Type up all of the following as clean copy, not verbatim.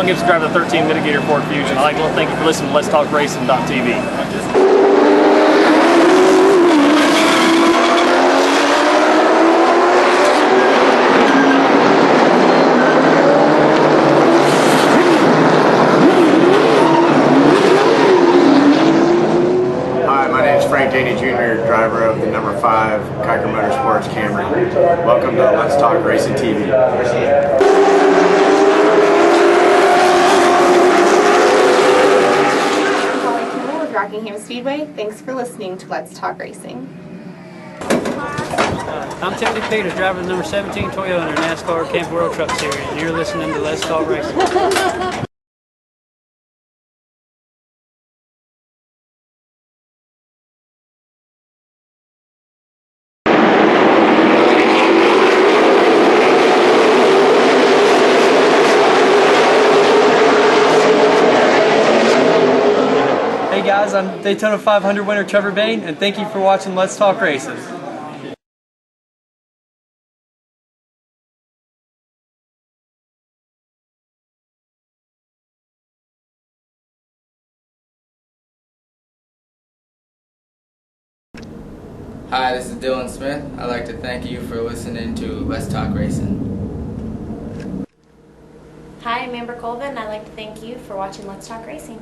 Sean Gibbs, driver of the 13 Mitigator Ford Fusion. I'd like to thank you for listening to Let's Talk Racing.tv. Jr., driver of the number 5 Kiker Motorsports Camry. Welcome to Let's Talk Racing TV. With Rockingham Speedway. Thanks for listening to Let's Talk Racing. I'm Tiffany Peters, driver of the number 17 Toyota NASCAR Camp World Truck Series, and you're listening to Let's Talk Racing. Hey guys, I'm Daytona 500 winner Trevor Bain, and thank you for watching Let's Talk Racing. Hi, this is Dylan Smith. I'd like to thank you for listening to Let's Talk Racing. Hi, I'm Amber Colvin. I'd like to thank you for watching Let's Talk Racing.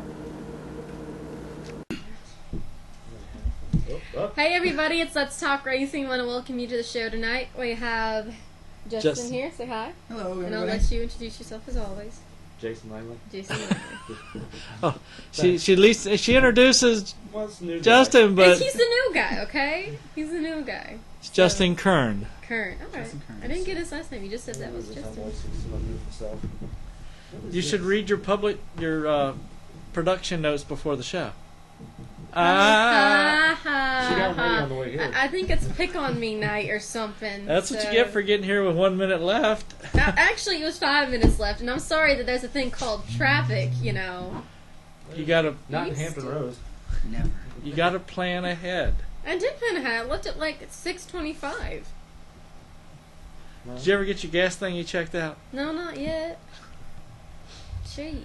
Hey everybody, it's Let's Talk Racing. I want to welcome you to the show tonight. We have Justin here. Say hi. Hello, everybody. And I'll let you introduce yourself as always. Jason Langley. Jason Langley. Oh, she at least she introduces Justin, but he's the new guy, okay? He's the new guy. It's Justin Kern. Kern. All right. I didn't get his last name. You just said that was Justin. You should read your production notes before the show. She got ready on the way here. I think it's pick on me night or something. That's what you get for getting here with 1 minute left. Actually, it was 5 minutes left, and I'm sorry that there's a thing called traffic, you know. You gotta not in Hampton Roads. Never. You gotta plan ahead. I did plan ahead. I looked at like 6:25. Did you ever get your gas thing you checked out? No, not yet. Jeez.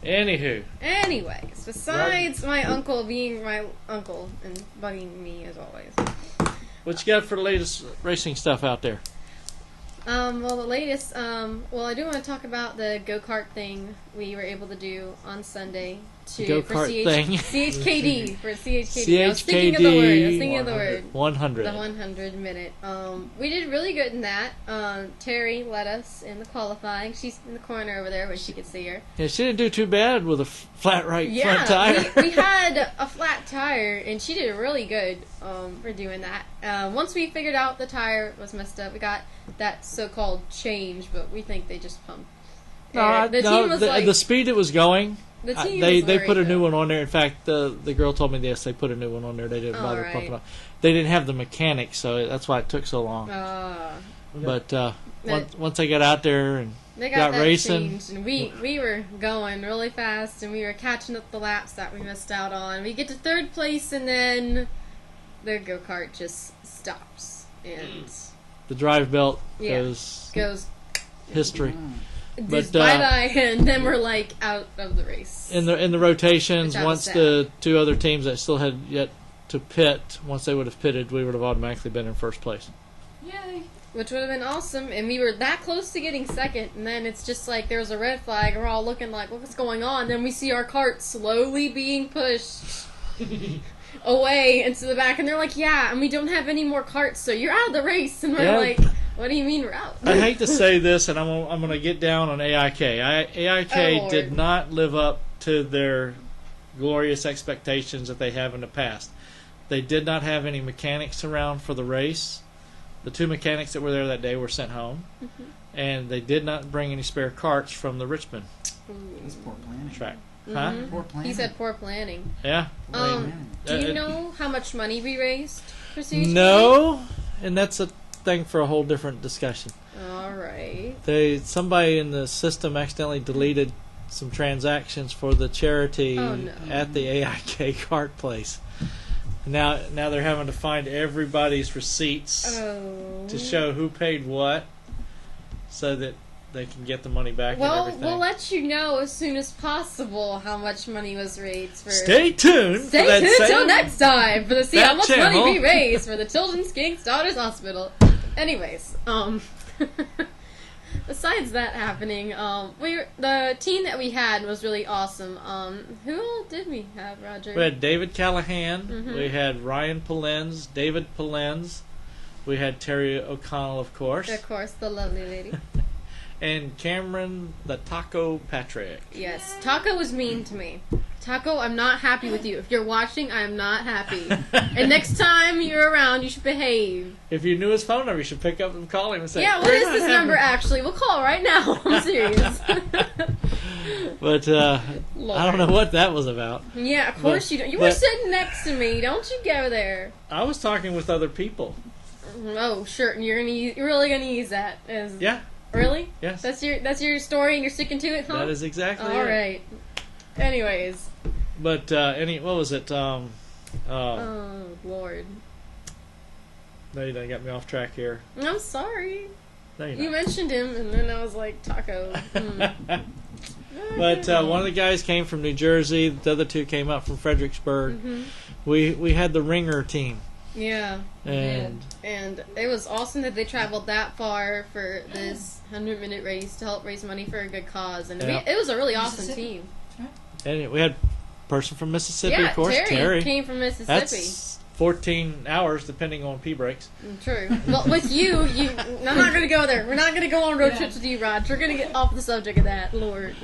Anywho. Anyways, besides my uncle being my uncle and bugging me as always. What you got for the latest racing stuff out there? Well, the latest, well, I do want to talk about the go-kart thing we were able to do on Sunday. Go-kart thing. CHKD. For CHKD. CHKD. I was thinking of the word. 100. The 100 minute. We did really good in that. Terry led us in the qualifying. She's in the corner over there where she could see her. Yeah, she didn't do too bad with a flat right front tire. we had a flat tire, and she did really good for doing that. Once we figured out the tire was messed up, we got that so-called change, but we think they just pumped. The speed it was going, the team they put a new one on there. In fact, the girl told me yes, they put a new one on there. They didn't bother pumping up. They didn't have the mechanics, so that's why it took so long. But once I got out there and they got racing, changed, and we were going really fast, and we were catching up the laps that we missed out on. We get to 3rd place, and then the go-kart just stops, and the drive belt goes history. But bye-bye, and then we're like out of the race. In the rotations, once the 2 other teams that still had yet to pit, once they would have pitted, we would have automatically been in 1st place. Yay! Which would have been awesome, and we were that close to getting 2nd, and then it's just like there's a red flag, and we're all looking like, what's going on? Then we see our cart slowly being pushed away into the back, and they're like, yeah, and we don't have any more carts, so you're out of the race, and we're like, what do you mean we're out? I hate to say this, and I'm going to get down on AIK. AIK did not live up to their glorious expectations that they have in the past. They did not have any mechanics around for the race. The 2 mechanics that were there that day were sent home, and they did not bring any spare carts from the Richmond track. Huh? Poor planning. He said poor planning. Yeah. Do you know how much money we raised for CHP? No, and that's a thing for a whole different discussion. All right. Somebody in the system accidentally deleted some transactions for the charity at the AIK cart place. Now they're having to find everybody's receipts to show who paid what, so that they can get the money back and Well, everything. we'll let you know as soon as possible how much money was raised for. Stay tuned. Stay for that tuned same- till next time for to see how that much channel. money we raised for the Children's King's Daughters Hospital. Anyways, besides that happening, the team that we had was really awesome. Who all did we have, Roger? We had David Callihan. Mhm. We had Ryan Polenz, David Polenz. We had Terry O'Connell, of course. Of course, the lovely lady. And Cameron the Taco Patrick. Yes, Taco was mean to me. Taco, I'm not happy with you. If you're watching, I'm not happy. And next time you're around, you should behave. If you knew his phone number, you should pick up and call him and say, Yeah, what "We're is not this happy." number actually? We'll call right now. I'm serious. But I don't know what that was about. Yeah, of course you don't. You were sitting next to me. Don't you go there. I was talking with other people. Oh, sure. You're really gonna use that as Yeah. Really? Yes. That's your story, and you're sticking to it, huh? That is exactly All it. right. Anyways. But what was it? Oh Lord. No, you done got me off track here. I'm sorry. No, you're You not. mentioned him, and then I was like, Taco. But one of the guys came from New Jersey. The other two came up from Fredericksburg. Mhm. We had the Ringer team. Yeah. And it was awesome that they traveled that far for this 100-minute race to help raise money for a good cause. And Yeah. it was a really awesome team. and we had a person from Mississippi, Yeah, of course, Terry came from Mississippi. That's 14 hours, depending on pee breaks. True. Well, with you, I'm not going to go there. We're not going to go on road trips with you, Rod. We're going to get off the subject of that, Lord.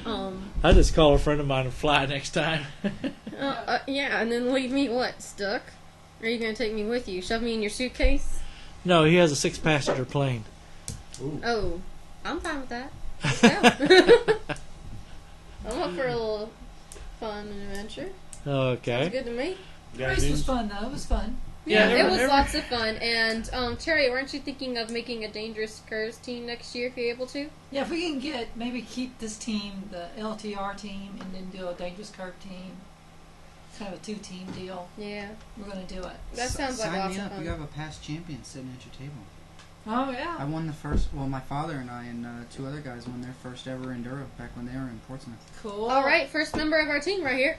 I just call a friend of mine and fly next time. Yeah, and then leave me, stuck? Or are you going to take me with you? Shove me in your suitcase? No, he has a 6-passenger plane. Oh, I'm fine with that. Let's go. I'm up for a little fun and adventure. Okay. Sounds good to me. The race was fun, though. It was fun. Yeah, it was lots of fun. And Terry, weren't you thinking of making a Dangerous Curves team next year if you're able to? Yeah, if we can maybe keep this team, the LTR team, and then do a Dangerous Curve team. It's kind of a 2-team deal. Yeah. We're going to do it. That sounds like Sign awesome me up. fun. You have a past champion sitting at your table. Oh, yeah. I won the first, my father and I and 2 other guys won their first ever Enduro back when they were in Portsmouth. Cool. All right, first member of our team right here.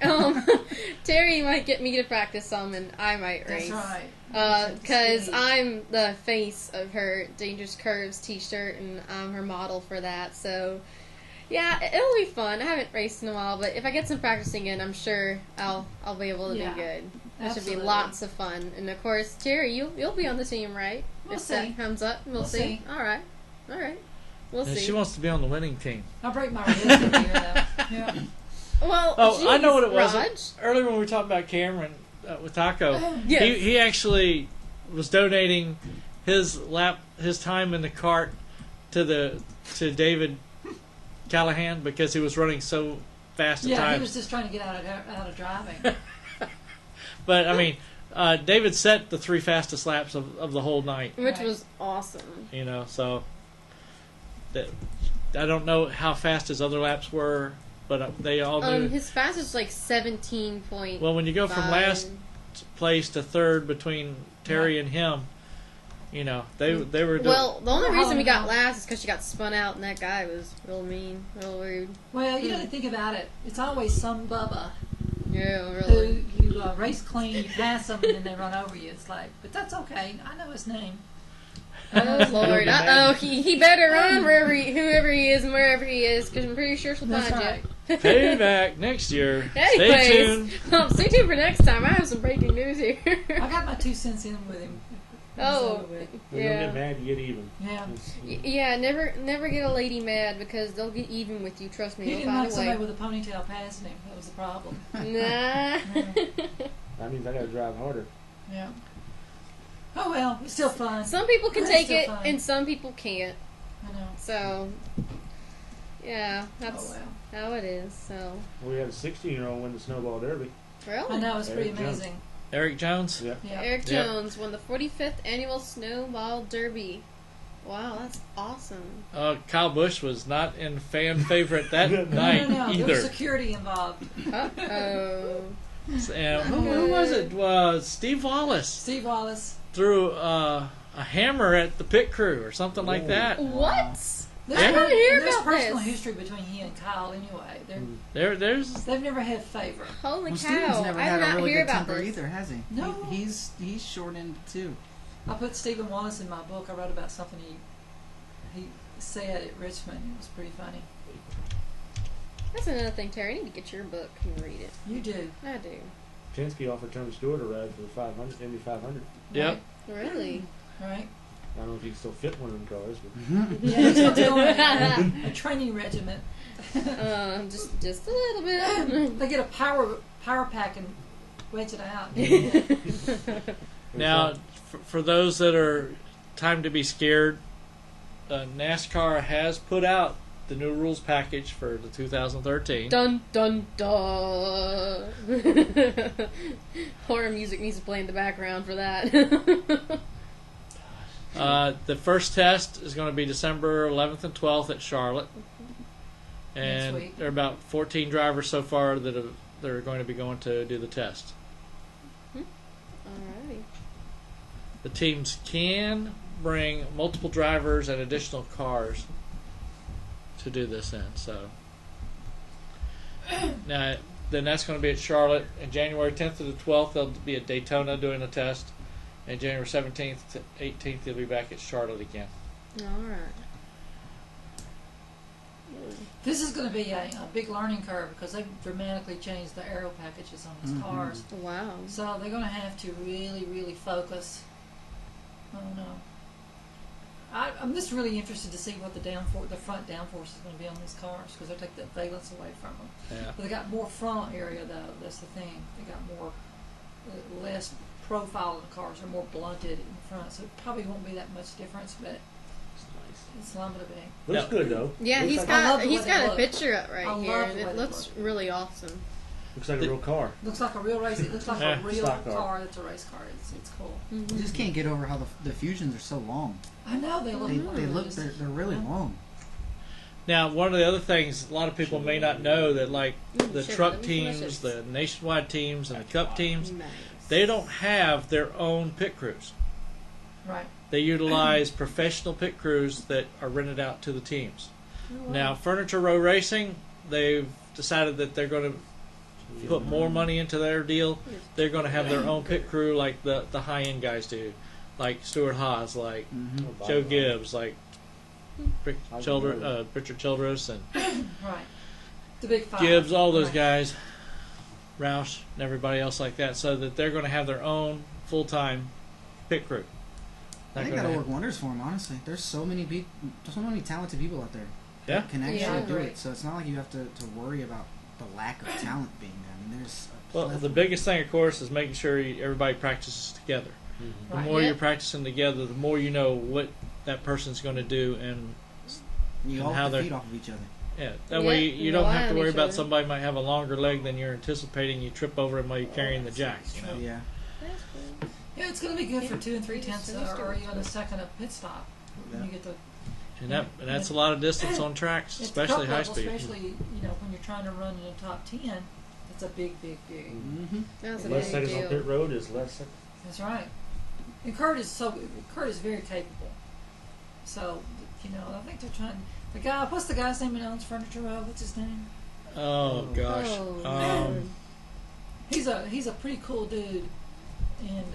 Terry might get me to practice some, and I might race. That's right. Because I'm the face of her Dangerous Curves t-shirt, and I'm her model for that. So, yeah, it'll be fun. I haven't raced in a while, but if I get some practicing in, I'm sure I'll be able to Yeah, do good. That should be absolutely. lots of fun. And of course, Terry, you'll be on the team, right? We'll if see. that comes up, we'll see. All right. We'll And see. she wants to be on the winning team. I'll break my wrist in here, though. Yeah. Well, I know what it was. Raj. Earlier when we were talking about Cameron with Taco, Yes. he actually was donating his time in the cart to David Callihan because he was running so fast a Yeah, time. he was just trying to get out of driving. But I mean, David set the 3 fastest laps of the whole night. Which was awesome. You know, so I don't know how fast his other laps were, but they all do. His fastest was like 17.5. Well, when you go from last place to third between Terry and him, you know, they were. Well, the only reason we got last is because she got spun out, and that guy was real mean, real rude. Well, you got to think about it. It's always some Bubba Yeah, really. who you race clean, you pass them, and then they run over you. It's like, but that's okay. I know his name. Oh Lord! He better run whoever he is and wherever he is, because I'm pretty sure she'll That's find right. you. Payback next year. Anyways, Stay tuned. Stay tuned for next time. I have some breaking news here. I got my 2 cents in with him. Oh, When you yeah. get mad, you get even. Yeah. Yeah, never get a lady mad because they'll get even with you. Trust me, He they'll didn't find like a somebody way. with a ponytail passing him. That was the problem. Nah. That means I gotta drive harder. Yeah. Oh well, it's still fun. Some people can It's take still it, fun. and some people can't. I know. So, yeah, that's how it is. So, We had a 16-year-old win the snowball derby. really, I know, it's pretty Eric Jones. amazing. Eric Jones. Yeah. Yeah. Eric Yep. Jones won the 45th annual Snowball Derby. Wow, that's awesome. Kyle Busch was not in fan favorite that night No, there was either. security involved. Uh-oh. And who was it? Steve Wallace Steve Wallace. threw a hammer at the pit crew or something like that. What? There's, I didn't hear there's about personal this. history between he and Kyle anyway. They've never had favor. Holy Well, cow! Steven's never I had did a not really hear good about temper this. either, has he? No. He's short-ended too. I put Stephen Wallace in my book. I wrote about something he said at Richmond. It was pretty funny. That's another thing, Terry. I need to get your book and read it. You do. I do. Penske offered Tony Stewart a ride for the 500, Indy 500. Yep. Really? Right. I don't know if he can still fit one of them cars, but Yeah, he's still doing a training regiment. Just a little bit. They get a power pack and wedge it out. Now, for those that are time to be scared, NASCAR has put out the new rules package for the 2013. Dun dun dun. Horror music needs to play in the background for that. The first test is going to be December 11th and 12th at Charlotte, and Next week. there are about 14 drivers so far that are going to be going to do the test. Alrighty. The teams can bring multiple drivers and additional cars to do this in. So now, then that's going to be at Charlotte, and January 10th to the 12th they'll be at Daytona doing a test, and January 17th to 18th they'll be back at Charlotte again. Alright. This is going to be a big learning curve because they've dramatically changed the aero packages on these cars. Wow. So they're going to have to really, really focus. Oh no. I'm just really interested to see what the front downforce is going to be on these cars because they'll take the valence away from them. Yeah. But they got more front area though. That's the thing. They got more less profile in the cars. They're more blunted in front, so it probably won't be that much difference. But it's not going to be. looks good though. Yeah, Looks he's like, got the way they a look. picture up right I here, love and the way it they looks look. really awesome. looks like a real car. Looks like a real race. It looks like Yeah, a real stock car. car. That's a race car. It's cool. You just can't get over how the fusions are so long. I know they look. They're really long. Now, one of the other things a lot of people may not know that, like the Sure, truck let me teams, finish the nationwide teams, and the cup teams, Nice. they don't have their own pit crews. Right. They utilize professional pit crews that are rented out to the teams. Oh, Now, Furniture Row Racing, they've decided that they're going to put more money into their deal. They're going to have their own pit crew like the high-end guys do, like Stuart Haas, like Joe Gibbs, like Richard Childress, and Right. The big five. Gibbs, all those Right. guys, Roush, and everybody else like that, so that they're going to have their own full-time pit crew. I think that'll work wonders for them, honestly. There's so many talented people out there Yeah. that can Yeah, I actually do agree. it. So it's not like you have to worry about the lack of talent being there. I mean, there's a Well, plethora. the biggest thing, of course, is making sure everybody practices together. The Right. more Yep. you're practicing together, the more you know what that person's going to do, and you and all how have to they're- feed off of each other. yeah, that Yeah, way you don't rely have to on worry each about other. somebody might have a longer leg than you're anticipating. You trip over him while you're carrying the jack. You know? Yeah. Yeah, it's going to be good for 2 3/10 or even a second of pit stop when you get the. And that's a lot of distance on tracks, At the especially cup high level, speed. especially when you're trying to run in the top 10, it's a big. That's a Less big seconds on deal. pit road is less seconds. That's right. And Kurt is very capable. So I think they're trying. The guy, what's the guy's name that owns Furniture Row? What's his name? Oh gosh. Oh, man. He's a pretty cool dude, and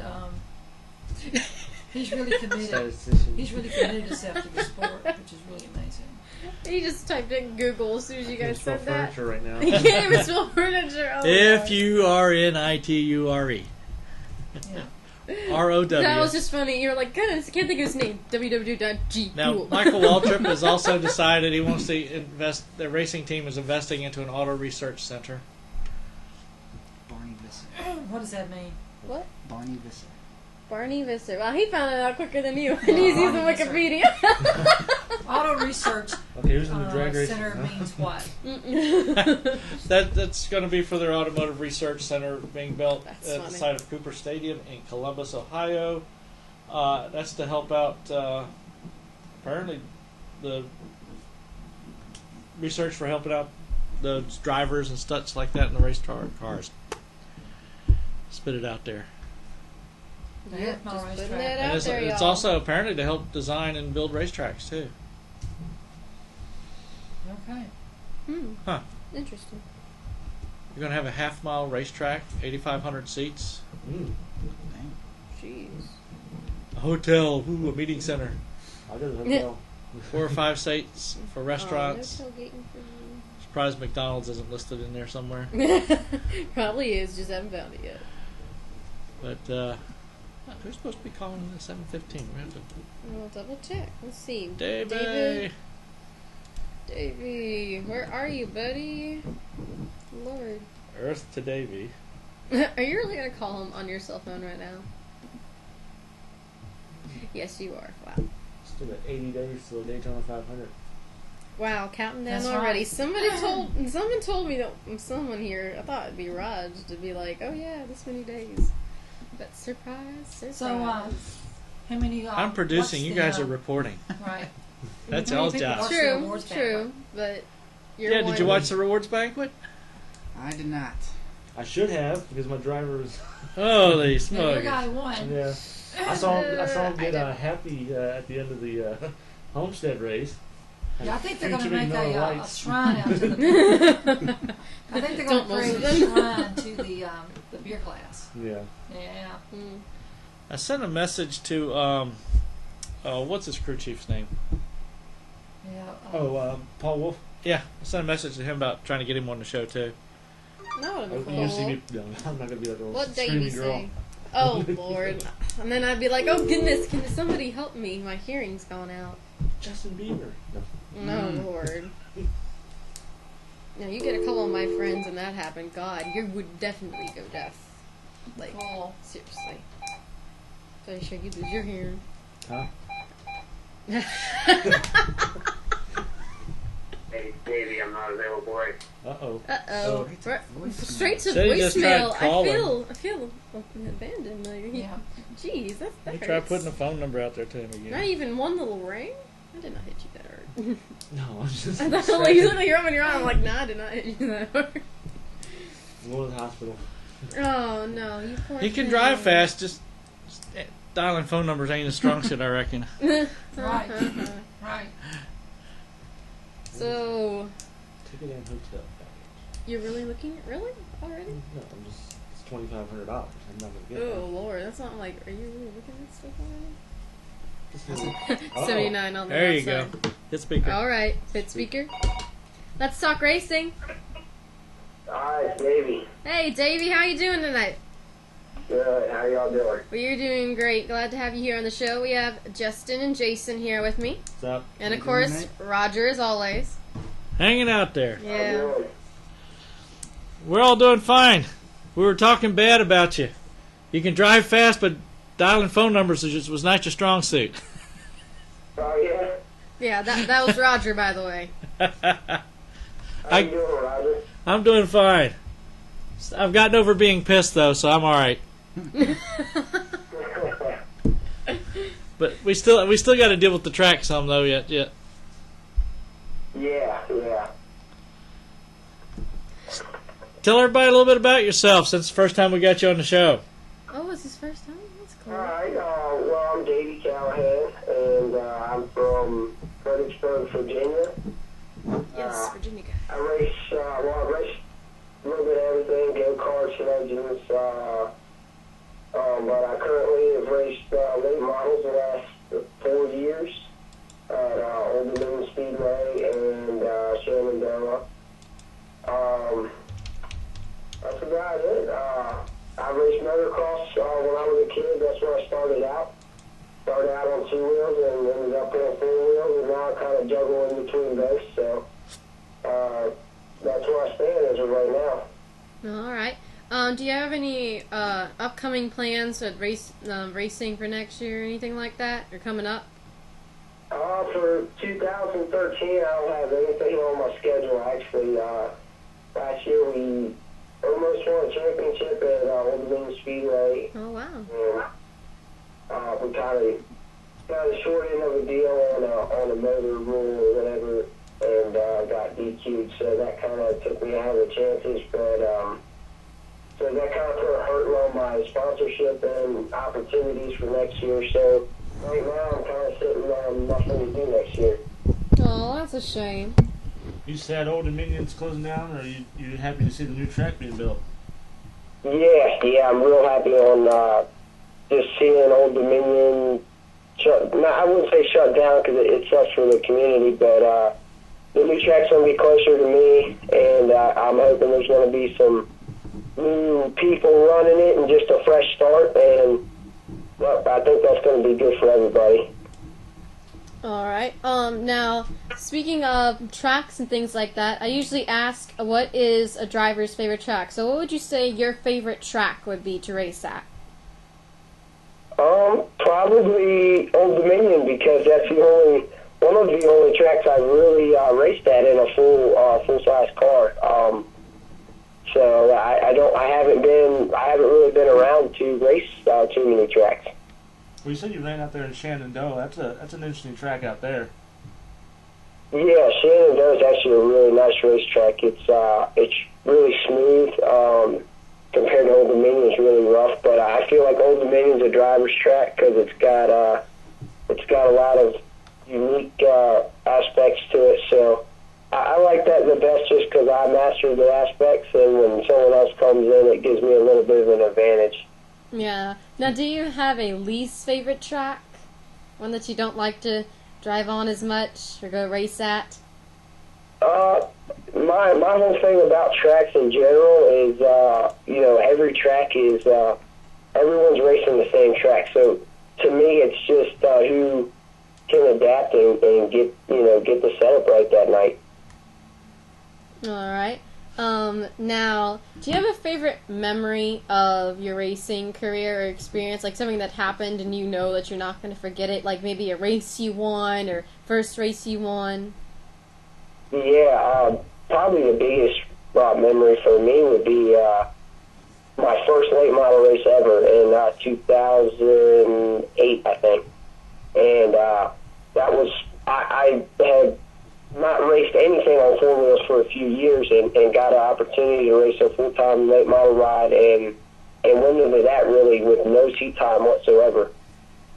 he's really committed. Statistician. He's really committed himself to the sport, which is really amazing. He just typed in Google as soon as you guys Spell said that. furniture right now. He can't even spell furniture. Oh, F-U-R-N-I-T-U-R-E. Yeah. R-O-W. That was just funny. You were like, goodness, I can't think of his name. www.g. Now, Michael Waltrip has also decided he wants to invest. The racing team is investing into an auto research center. Barney Visser. What does that mean? What? Barney Visser. Barney Visser. Well, he found it out quicker than you. And he's using Barney Visser. Wikipedia. Auto research Okay, who's in the drag racing? center means what? That's going to be for their automotive research center being built That's at funny. the site of Cooper Stadium in Columbus, Ohio. That's to help out, apparently, the research for helping out the drivers and such like that in the race cars. Spit it out there. Yeah, No just putting racetrack. that And out it's there, it's y'all. also apparently to help design and build racetracks too. Okay. Huh. Interesting. You're going to have a half-mile racetrack, 8,500 seats. Jeez. A hotel, a meeting center. I'll go to the hotel. 4 or 5 seats for restaurants. Oh, no tailgating for me. Surprised McDonald's isn't listed in there somewhere. Probably is, just haven't found it yet. But who's supposed to be calling in at 7:15? We have to. We'll double check. Let's see. Davey. Davey, where are you, buddy? Lord. Earth to Davey. Are you really gonna call him on your cell phone right now? Yes, you are. Wow. Still got 80 days till the Daytona 500. Wow, counting down That's already. right. Someone told me that someone here. I thought it'd be Raj to be like, oh yeah, this many days. But surprise. So, how many? I'm producing. You guys are reporting. Right. That's How many y'all's people job. watch the awards banquet? But Yeah, did you watch the rewards banquet? I did not. I should have because my driver was. Holy Yeah, smokes! your guy won. Yeah. I saw him get happy at the end of the Homestead race. Yeah, I think they're going to Featuring make no a lights. shrine out to the. I think they're going Don't to create most a of them. shrine to the beer class. Yeah. Yeah. I sent a message to what's his crew chief's name? Yeah. Paul Wolf. Yeah, I sent a message to him about trying to get him on the show too. That would have been You see cool. me? No, I'm not gonna be like a What screaming Davey girl. say? Oh Lord! And then I'd be like, oh goodness, can somebody help me? My hearing's gone out. Justin Bieber. No. No Lord. Now you get a couple of my friends and that happened. God, you would definitely go deaf. Like Cool. seriously. So should you lose your hearing? Huh? Hey, Davey, I'm not available. Uh-oh. Uh-oh. Straight to Said he just tried voicemail. calling. I feel abandoned. Like, Yeah. Jeez, that You hurts. try putting a phone number out there to him again. Not even one little ring? I did not hit you that hard. No, I'm just. I thought like, you look like you're up on your arm. I'm like, nah, I did not hit you that hard. I'm going to the hospital. Oh, no, you poor He can thing. drive fast, just dialing phone numbers ain't his strong suit, I reckon. Right. Right. So, Ticket and hotel package. you're really looking at, really? Already? No, I'm just. It's $2,500. I'm not gonna get Oh, Lord, that's not like, are you really looking at stuff already? that. Uh-oh. 79 on the There you outside. go. Hit speaker. Alright, fit speaker. Let's talk racing. Hi, Davey. Hey, Davey, how you doing tonight? Good. How y'all doing? Well, you're doing great. Glad to have you here on the show. We have Justin and Jason here with me. What's up? And, of course, Roger, as always. Hanging out there. Yeah. We're all doing fine. We were talking bad about you. You can drive fast, but dialing phone numbers was not your strong suit. Oh, yeah? Yeah, that was Roger, by the way. How you doing, Roger? I'm doing fine. I've gotten over being pissed, though, so I'm all right. But we still got to deal with the track some, though, yet. Yeah, yeah. Tell everybody a little bit about yourself since the first time we got you on the show. Oh, it's his first time? That's cool. All right. Well, I'm Davey Callihan, and I'm from Fredericksburg, Virginia. Yes, Virginia guy. I race, I race a little bit of everything, go-karts, legends, but I currently have raced late models the last 4 years at Old Dominion Speedway and Shenandoah. That's about it. I raced motocross when I was a kid. That's where I started out. Started out on 2 wheels and ended up on 4 wheels, and now I kind of juggle in between both. So that's where I stand as of right now. All right. Do you have any upcoming plans with racing for next year or anything like that? Or coming up? For 2013, I don't have anything on my schedule, actually. Last year, we almost won a championship at Old Dominion Speedway. Oh, wow. And we kind of got a short end of a deal on a motor rule or whatever, and got DQ'd, so that kind of took me out of the chances, but so that kind of put a hurt on my sponsorship and opportunities for next year, so right now I'm kind of sitting on nothing to do next year. Oh, that's a shame. You sad Old Dominion's closing down, or you happy to see the new track being built? Yeah, I'm real happy on just seeing Old Dominion I wouldn't say shut down because it sucks for the community, but the new track's going to be closer to me, and I'm hoping there's going to be some new people running it and just a fresh start, and well, I think that's going to be good for everybody. All right. Now, speaking of tracks and things like that, I usually ask what is a driver's favorite track. So what would you say your favorite track would be to race at? Probably Old Dominion, because that's one of the only tracks I really raced at in a full-size car. So I haven't really been around to race too many tracks. Well, you said you ran out there in Shenandoah. That's an interesting track out there. Yeah, Shenandoah is actually a really nice racetrack. It's really smooth. Compared to Old Dominion, it's really rough, but I feel like Old Dominion's a driver's track because it's got a lot of unique aspects to it. So I like that the best just because I mastered the aspects, and when someone else comes in, it gives me a little bit of an advantage. Yeah. Now, do you have a least favorite track? One that you don't like to drive on as much or go race at? My whole thing about tracks in general is, every track is, everyone's racing the same track. So to me, it's just who can adapt and get the setup right that night. All right. Now, do you have a favorite memory of your racing career or experience, like something that happened and you know that you're not going to forget it, like maybe a race you won or first race you won? Yeah, probably the biggest memory for me would be my first late model race ever in 2008, I think. And that was, I had not raced anything on four wheels for a few years and got an opportunity to race a full-time late model ride and went into that really with no seat time whatsoever.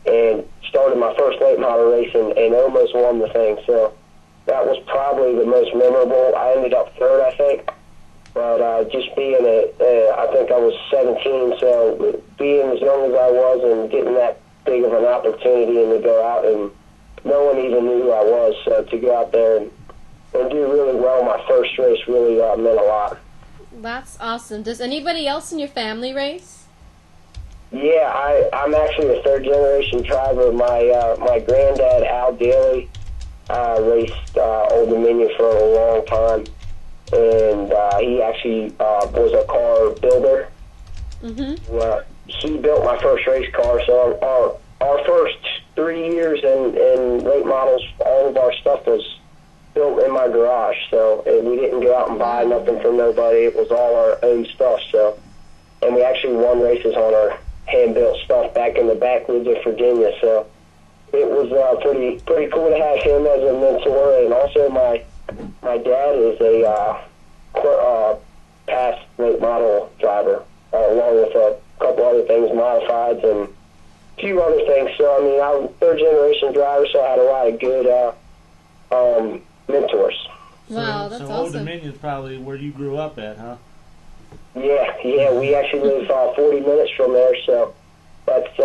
And started my first late model race and almost won the thing. So that was probably the most memorable. I ended up third, I think. But just being I think I was 17, so being as young as I was and getting that big of an opportunity and to go out and no one even knew who I was. So to go out there and do really well my first race really meant a lot. That's awesome. Does anybody else in your family race? Yeah, I'm actually a third-generation driver. My granddad, Al Daly, raced Old Dominion for a long time, and he actually was a car builder. Mm-hmm. He built my first race car, so our first 3 years in late models, all of our stuff was built in my garage, so we didn't go out and buy nothing from nobody. It was all our own stuff, so, and we actually won races on our hand-built stuff back in the backwoods of Virginia, so it was pretty cool to have him as a mentor. And also my dad is a past late model driver, along with a couple other things, modifieds and a few other things. So I mean, I'm a third generation driver, so I had a lot of good mentors. Wow, that's so awesome. Old Dominion's probably where you grew up at, huh? Yeah, we actually live 40 minutes from there, so that's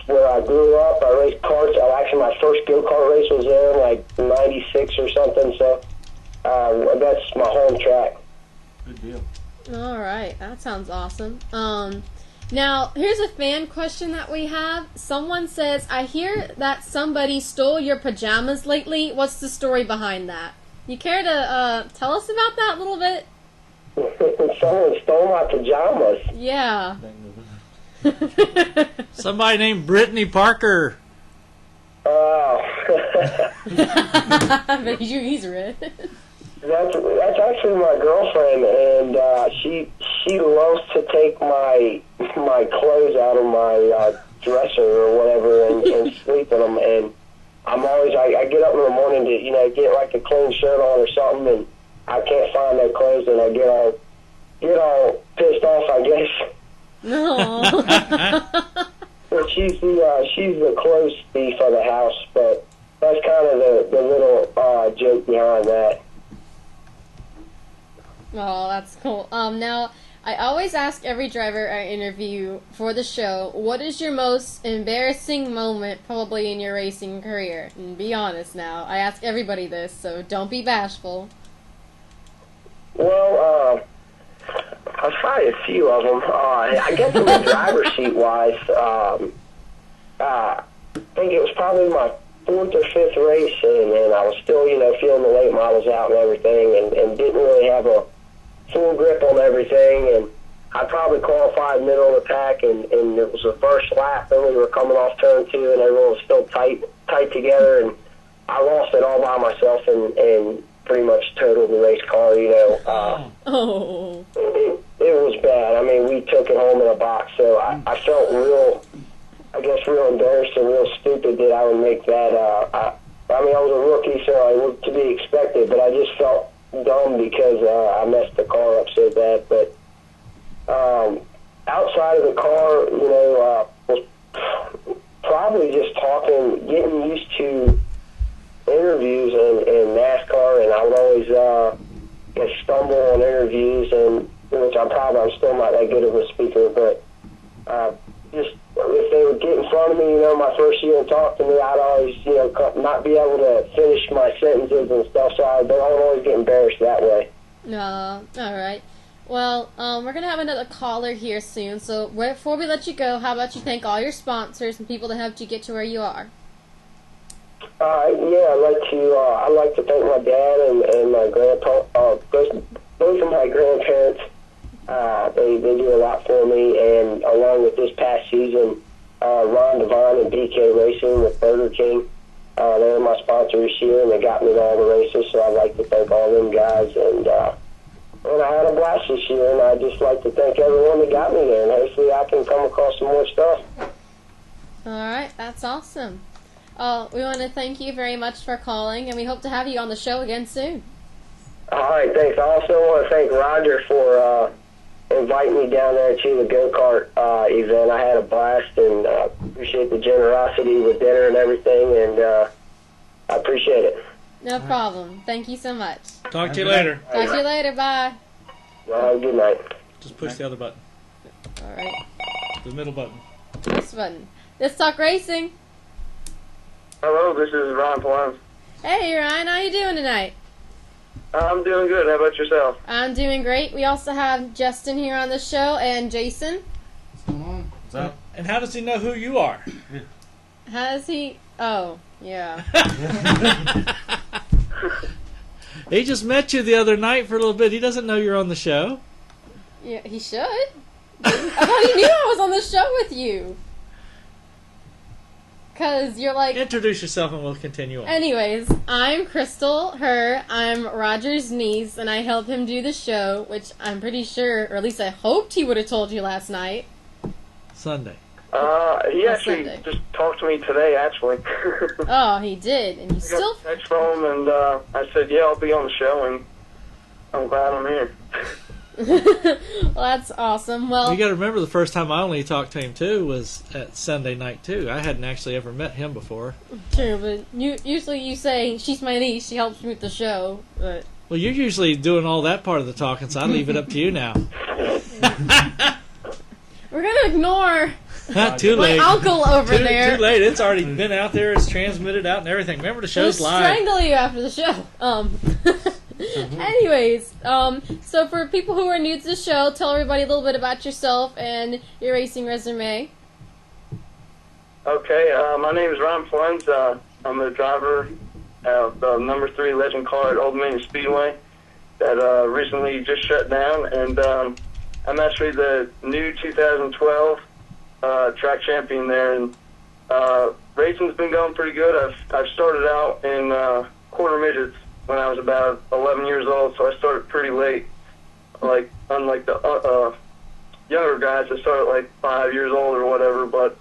where I grew up. I raced karts. Actually, my first go-kart race was there in like 96 or something, so that's my home track. Good deal. All right, that sounds awesome. Now, here's a fan question that we have. Someone says, I hear that somebody stole your pajamas lately. What's the story behind that? You care to tell us about that a little bit? Someone stole my pajamas. Yeah. Somebody named Brittany Parker. Oh. But he's red. That's actually my girlfriend, and she loves to take my clothes out of my dresser or whatever and sleep in them. And I'm always I get up in the morning to get like a clean shirt on or something, and I can't find no clothes, and I get all pissed off, I guess. No. But she's the clothes thief of the house, but that's kind of the little joke behind that. Oh, that's cool. Now, I always ask every driver I interview for the show, what is your most embarrassing moment probably in your racing career? And be honest now. I ask everybody this, so don't be bashful. Well, I'll try a few of them. I guess in the driver's seat wise, I think it was probably my 4th or 5th race, and I was still, feeling the late models out and everything, and didn't really have a full grip on everything, and I probably qualified middle of the pack, and it was the first lap, and we were coming off turn 2, and everyone was still tight together, and I lost it all by myself, and pretty much totaled the race car, Oh. It was bad. I mean, we took it home in a box, so I felt real embarrassed and real stupid that I would make that. I was a rookie, so I was to be expected, but I just felt dumb because I messed the car up so bad. But outside of the car, was probably just getting used to interviews and NASCAR, and I would always stumble on interviews, and which I'm still not that good of a speaker, but just if they would get in front of me, my first year and talk to me, I'd always, not be able to finish my sentences and stuff, so I would always get embarrassed that way. All right. Well, we're going to have another caller here soon, so before we let you go, how about you thank all your sponsors and people that helped you get to where you are? I'd like to thank my dad and my grandpa, both of my grandparents. They do a lot for me, and along with this past season, Ron Devine and BK Racing with Burger King, they were my sponsors this year, and they got me to all the races, so I'd like to thank all them guys, and I had a blast this year, and I'd just like to thank everyone that got me there, and hopefully I can come across some more stuff. All right, that's awesome. We want to thank you very much for calling, and we hope to have you on the show again soon. All right, thanks. I also want to thank Roger for inviting me down there to the go-kart event. I had a blast, and appreciate the generosity with dinner and everything, and I appreciate it. No problem. Thank you so much. Talk to you later. Talk to you later. Bye. Well, good night. Just push the other button. All right. The middle button. This button. Let's talk racing. Hello, this is Ryan Polenz. Hey, Ryan. How you doing tonight? I'm doing good. How about yourself? I'm doing great. We also have Justin here on the show and Jason. What's going on? What's up? And how does he know who you are? Has he? Oh, yeah. He just met you the other night for a little bit. He doesn't know you're on the show. Yeah, he should. I thought he knew I was on the show with you. Because you're like... Introduce yourself and we'll continue on. Anyways, I'm Krystal Hurr. I'm Roger's niece, and I help him do the show, which I'm pretty sure, or at least I hoped he would have told you last night. Sunday. He actually just talked to me today, actually. Oh, he did, and you still... I got a text from him, and I said, yeah, I'll be on the show, and I'm glad I'm here. Well, that's awesome. Well, you got to remember the first time I only talked to him too was at Sunday night too. I hadn't actually ever met him before. True, but usually you say she's my niece. She helps me with the show. But well, you're usually doing all that part of the talking, so I leave it up to you now. We're gonna ignore too late. my uncle over there. Too late. It's already been out there. It's transmitted out and everything. Remember, the show's We'll live. strangle you after the show. Anyways, so for people who are new to the show, tell everybody a little bit about yourself and your racing resume. Okay, my name is Ryan Polenz. I'm the driver of the number 3 legend car at Old Dominion Speedway that recently just shut down, and I'm actually the new 2012 track champion there, and racing's been going pretty good. I've started out in quarter midgets when I was about 11 years old, so I started pretty late. Like, unlike the younger guys that started like 5 years old or whatever, but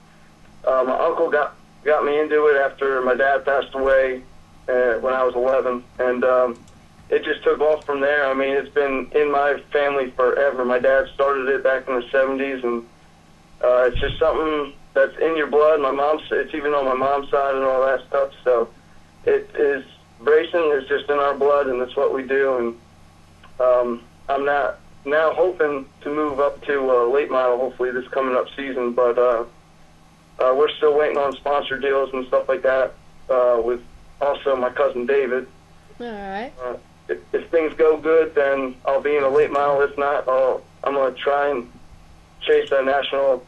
my uncle got me into it after my dad passed away when I was 11, and it just took off from there. I mean, it's been in my family forever. My dad started it back in the 70s, and it's just something that's in your blood. It's even on my mom's side and all that stuff, so racing is just in our blood, and it's what we do. And I'm now hoping to move up to late model, hopefully this coming up season. But we're still waiting on sponsor deals and stuff like that with also my cousin David. All right. If things go good, then I'll be in a late model. If not, I'm going to try and chase a national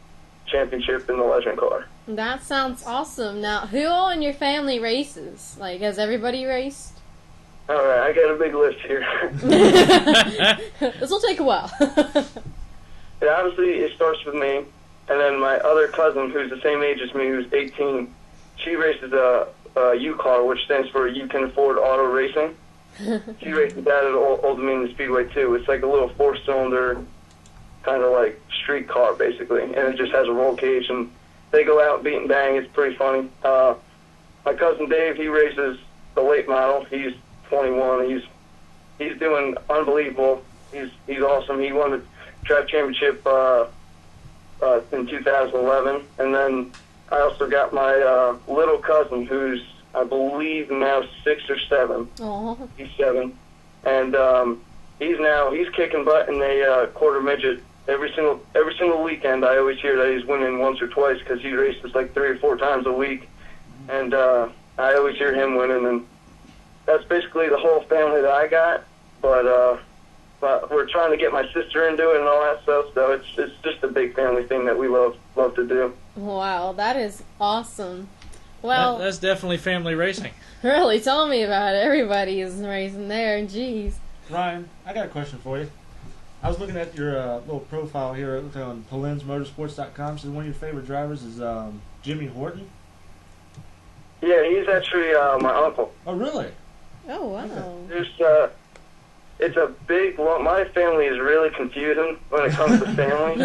championship in the legend car. That sounds awesome. Now, who all in your family races? Like, has everybody raced? All right, I got a big list here. This will take a while. Yeah, obviously, it starts with me, and then my other cousin, who's the same age as me, who's 18, she races a U-car, which stands for You Can Afford Auto Racing. She races that at Old Dominion Speedway, too. It's like a little four-cylinder, kind of like street car, basically, and it just has a roll cage, and they go out beat and bang. It's pretty funny. My cousin Dave, he races the late model. He's 21. He's doing unbelievable. He's awesome. He won the track championship in 2011. And then I also got my little cousin, who's I believe now 6 or 7. Aww. He's 7, and he's kicking butt in a quarter midget. Every single weekend, I always hear that he's winning once or twice because he races like 3 or 4 times a week, and I always hear him winning. And that's basically the whole family that I got. But we're trying to get my sister into it and all that stuff. So it's just a big family thing that we love to do. Wow, that is awesome. Well, that's definitely family racing. Really, tell me about it. Everybody is racing there. Jeez. Ryan, I got a question for you. I was looking at your little profile here on PolenzMotorsports.com. So one of your favorite drivers is Jimmy Horton. Yeah, he's actually my uncle. Oh, really? Oh, wow. There's it's a big. My family is really confusing when it comes to family.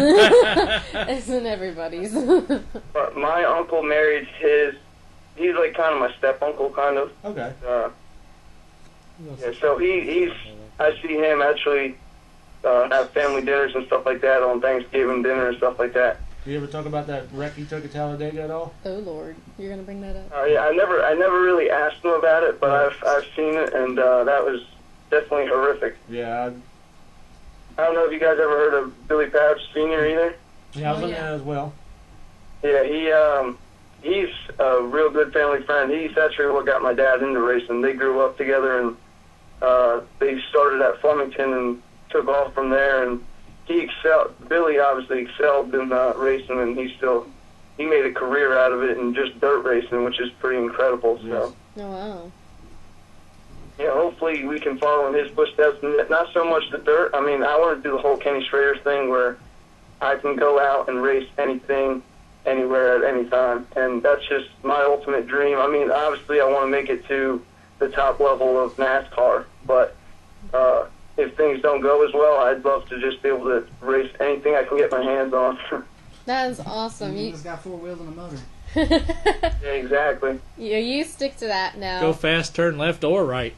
Isn't everybody's? But my uncle married his. He's like kind of my step uncle, kind of. Okay. Yeah, so he's. I see him actually. Have family dinners and stuff like that on Thanksgiving dinner and stuff like that. Do you ever talk about that wreck he took at Talladega at all? Oh Lord, you're gonna bring that up? Yeah, I never really asked him about it, but I've seen it, and that was definitely horrific. Yeah. I don't know if you guys ever heard of Billy Pouch Sr. either. Yeah, I was looking at it as well. Yeah, he's a real good family friend. He's actually what got my dad into racing. They grew up together, and they started at Flemington and took off from there, and he excelled. Billy obviously excelled in racing, and he made a career out of it in just dirt racing, which is pretty incredible. So, oh wow. Yeah, hopefully we can follow in his footsteps. Not so much the dirt. I mean, I want to do the whole Kenny Schrader thing where I can go out and race anything, anywhere, at any time, and that's just my ultimate dream. I mean, obviously I want to make it to the top level of NASCAR, but if things don't go as well, I'd love to just be able to race anything I can get my hands on. That is awesome. He's got 4 wheels and a motor. Yeah, exactly. You stick to that now. Go fast, turn left or right.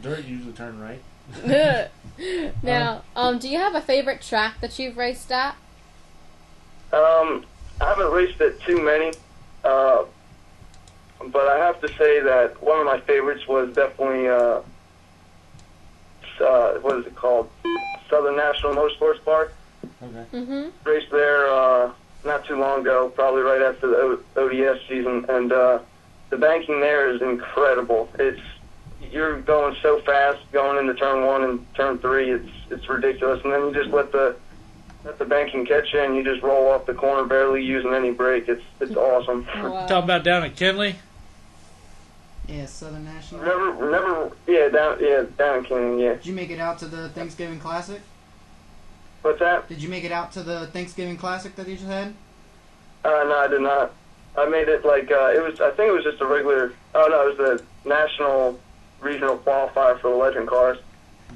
Dirt usually turn right. Now, do you have a favorite track that you've raced at? I haven't raced at too many, but I have to say that one of my favorites was definitely, what is it called? Southern National Motorsports Park. Okay. Mm-hmm. Raced there not too long ago, probably right after the ODS season, and the banking there is incredible. You're going so fast going into turn 1 and turn 3, it's ridiculous, and then you just let the banking catch you, and you just roll off the corner barely using any brake. It's awesome. Oh, wow. Talking about down at Kinley? Yeah, Southern National. Down in Kern, yeah. Did you make it out to the Thanksgiving Classic? What's that? Did you make it out to the Thanksgiving Classic that you just had? No, I did not. I made it like it was. I think it was just a regular. Oh no, it was the national regional qualifier for the legend cars.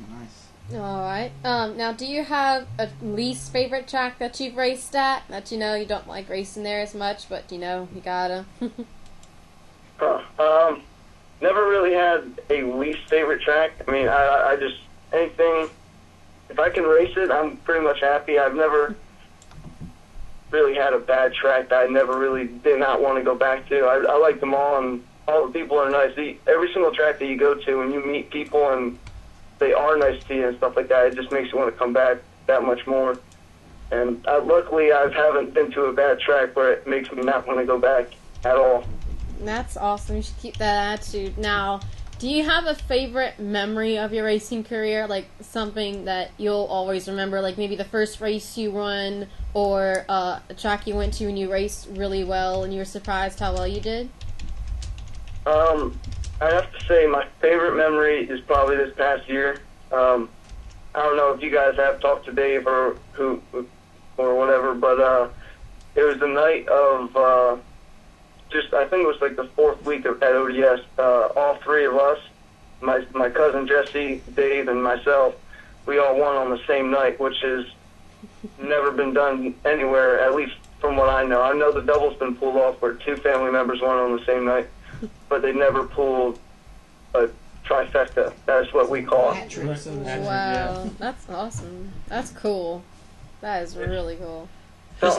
Nice. All right. Now, do you have a least favorite track that you've raced at? That you know you don't like racing there as much, but you know you gotta. Never really had a least favorite track. I mean, I just anything. If I can race it, I'm pretty much happy. I've never really had a bad track that I never really did not want to go back to. I like them all, and all the people are nice. Every single track that you go to, and you meet people and they are nice to you and stuff like that, it just makes you want to come back that much more. And luckily, I haven't been to a bad track where it makes me not want to go back at all. That's awesome. You should keep that attitude. Now, do you have a favorite memory of your racing career? Like something that you'll always remember, like maybe the first race you won, or a track you went to and you raced really well and you were surprised how well you did? I have to say my favorite memory is probably this past year. I don't know if you guys have talked to Dave or whatever, but it was the night of I think it was like the 4th week at ODS. All three of us, my cousin Jesse, Dave, and myself, we all won on the same night, which has never been done anywhere, at least from what I know. I know the double's been pulled off where 2 family members won on the same night, but they never pulled a trifecta. That's what we call it. Wow, that's awesome. That's cool. That is really cool.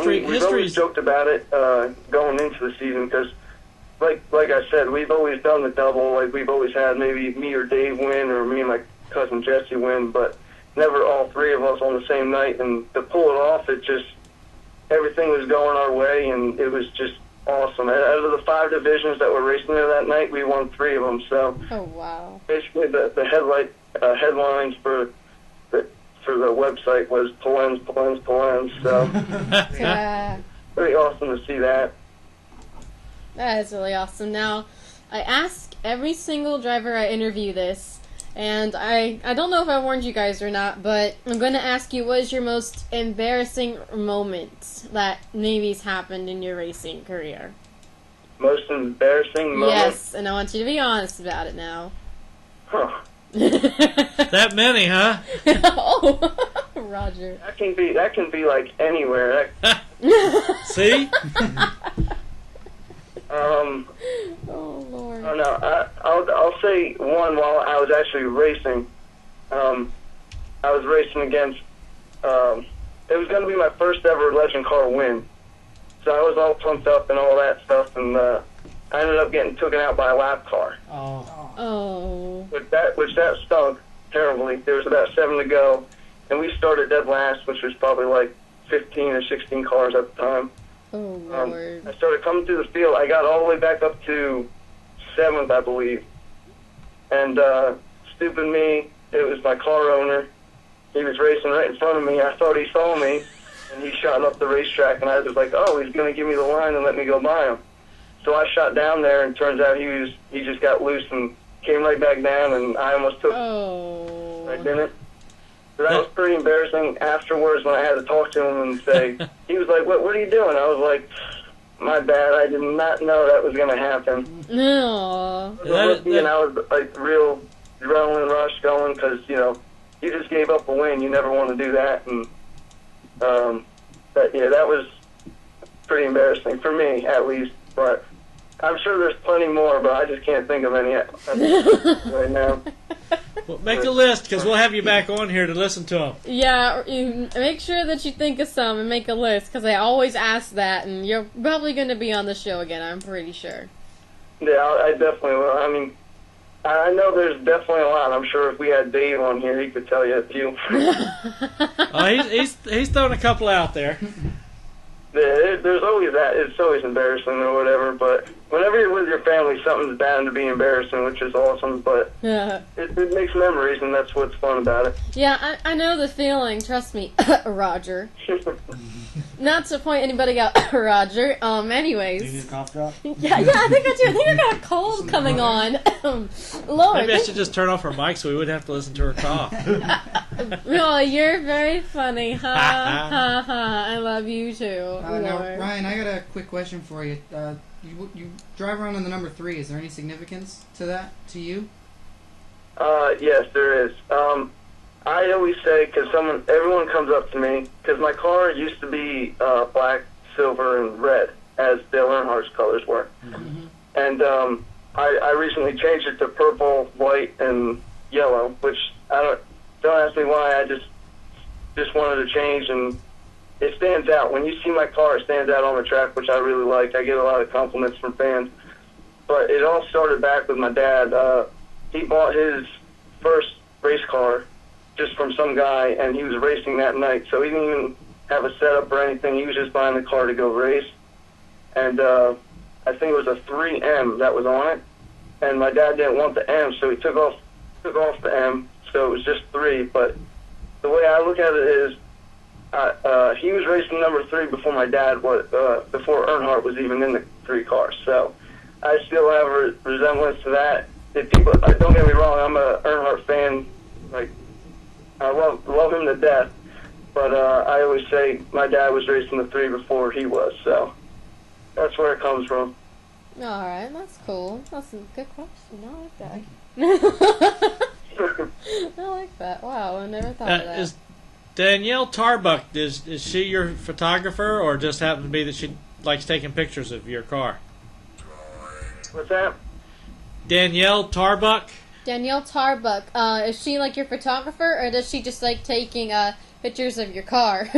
We've always joked about it going into the season because, like I said, we've always done the double. Like we've always had maybe me or Dave win, or me and my cousin Jesse win, but never all three of us on the same night. And to pull it off, everything was going our way, and it was just awesome. Out of the 5 divisions that were racing there that night, we won 3 of them. So, oh wow! Basically, the headlines for the website was Polenz. So, Yeah. pretty awesome to see that. That is really awesome. Now, I ask every single driver I interview this, and I don't know if I warned you guys or not, but I'm going to ask you, what is your most embarrassing moment that maybe's happened in your racing career? Most embarrassing moment? Yes, and I want you to be honest about it now. Huh. That many, huh? Oh, Roger. That can be like anywhere. See? Oh Lord. I don't know. I'll say one while I was actually racing. I was racing against. It was going to be my first ever legend car win, so I was all pumped up and all that stuff, and I ended up getting taken out by a lap car. Oh. Which that stunk terribly. There was about 7 to go, and we started dead last, which was probably like 15 or 16 cars at the time. Oh Lord. I started coming through the field. I got all the way back up to 7th, I believe. And stupid me, it was my car owner. He was racing right in front of me. I thought he saw me, and he shot up the racetrack, and I was like, oh, he's going to give me the line and let me go by him. So I shot down there, and turns out he just got loose and came right back down, and I almost took I didn't. So that was pretty embarrassing afterwards when I had to talk to him and say, he was like, what are you doing? I was like, my bad, I did not know that was going to happen. No. And I was like real adrenaline rush going because, you just gave up a win. You never want to do that. And, that was pretty embarrassing for me, at least. But I'm sure there's plenty more, but I just can't think of any right now. Well, make a list, because we'll have you back on here to listen to them. Yeah, you make sure that you think of some and make a list, because I always ask that, and you're probably going to be on the show again, I'm pretty sure. Yeah, I definitely will. I mean, I know there's definitely a lot. I'm sure if we had Dave on here, he could tell you a few. He's throwing a couple out there. There's always that. It's always embarrassing or whatever, but whenever you're with your family, something's bound to be embarrassing, which is awesome, but it makes memories, and that's what's fun about it. Yeah, I know the feeling, trust me, Roger. Not to point anybody out, Roger. Anyways. Do you need a cough drop? Yeah, I think I do. I think I got a cold coming on. Lord. Maybe I should just turn off her mic so we wouldn't have to listen to her cough. Oh, you're very funny. Ha, ha, ha. I love you too. Now, Ryan, I got a quick question for you. You drive around in the number 3. Is there any significance to that, to you? Yes, there is. I always say, because everyone comes up to me, because my car used to be black, silver, and red, as Dale Earnhardt's colors were. Mm-hmm. And I recently changed it to purple, white, and yellow, which don't ask me why. I just wanted to change, and it stands out. When you see my car, it stands out on the track, which I really like. I get a lot of compliments from fans. But it all started back with my dad. He bought his first race car just from some guy, and he was racing that night. So he didn't even have a setup or anything. He was just buying the car to go race. And I think it was a 3M that was on it. And my dad didn't want the M, so he took off the M. So it was just 3. But the way I look at it is, he was racing number 3 before my dad was, before Earnhardt was even in the 3 car. So I still have a resemblance to that. If people, don't get me wrong, I'm a Earnhardt fan. Like, I love him to death. But I always say my dad was racing the 3 before he was. So that's where it comes from. All right, that's cool. That's a good question. I like that. I like that. Wow, I never thought of that. Is Danielle Tarbuck, is she your photographer, or just happen to be that she likes taking pictures of your car? What's that? Danielle Tarbuck? Danielle Tarbuck, is she like your photographer, or does she just like taking pictures of your car?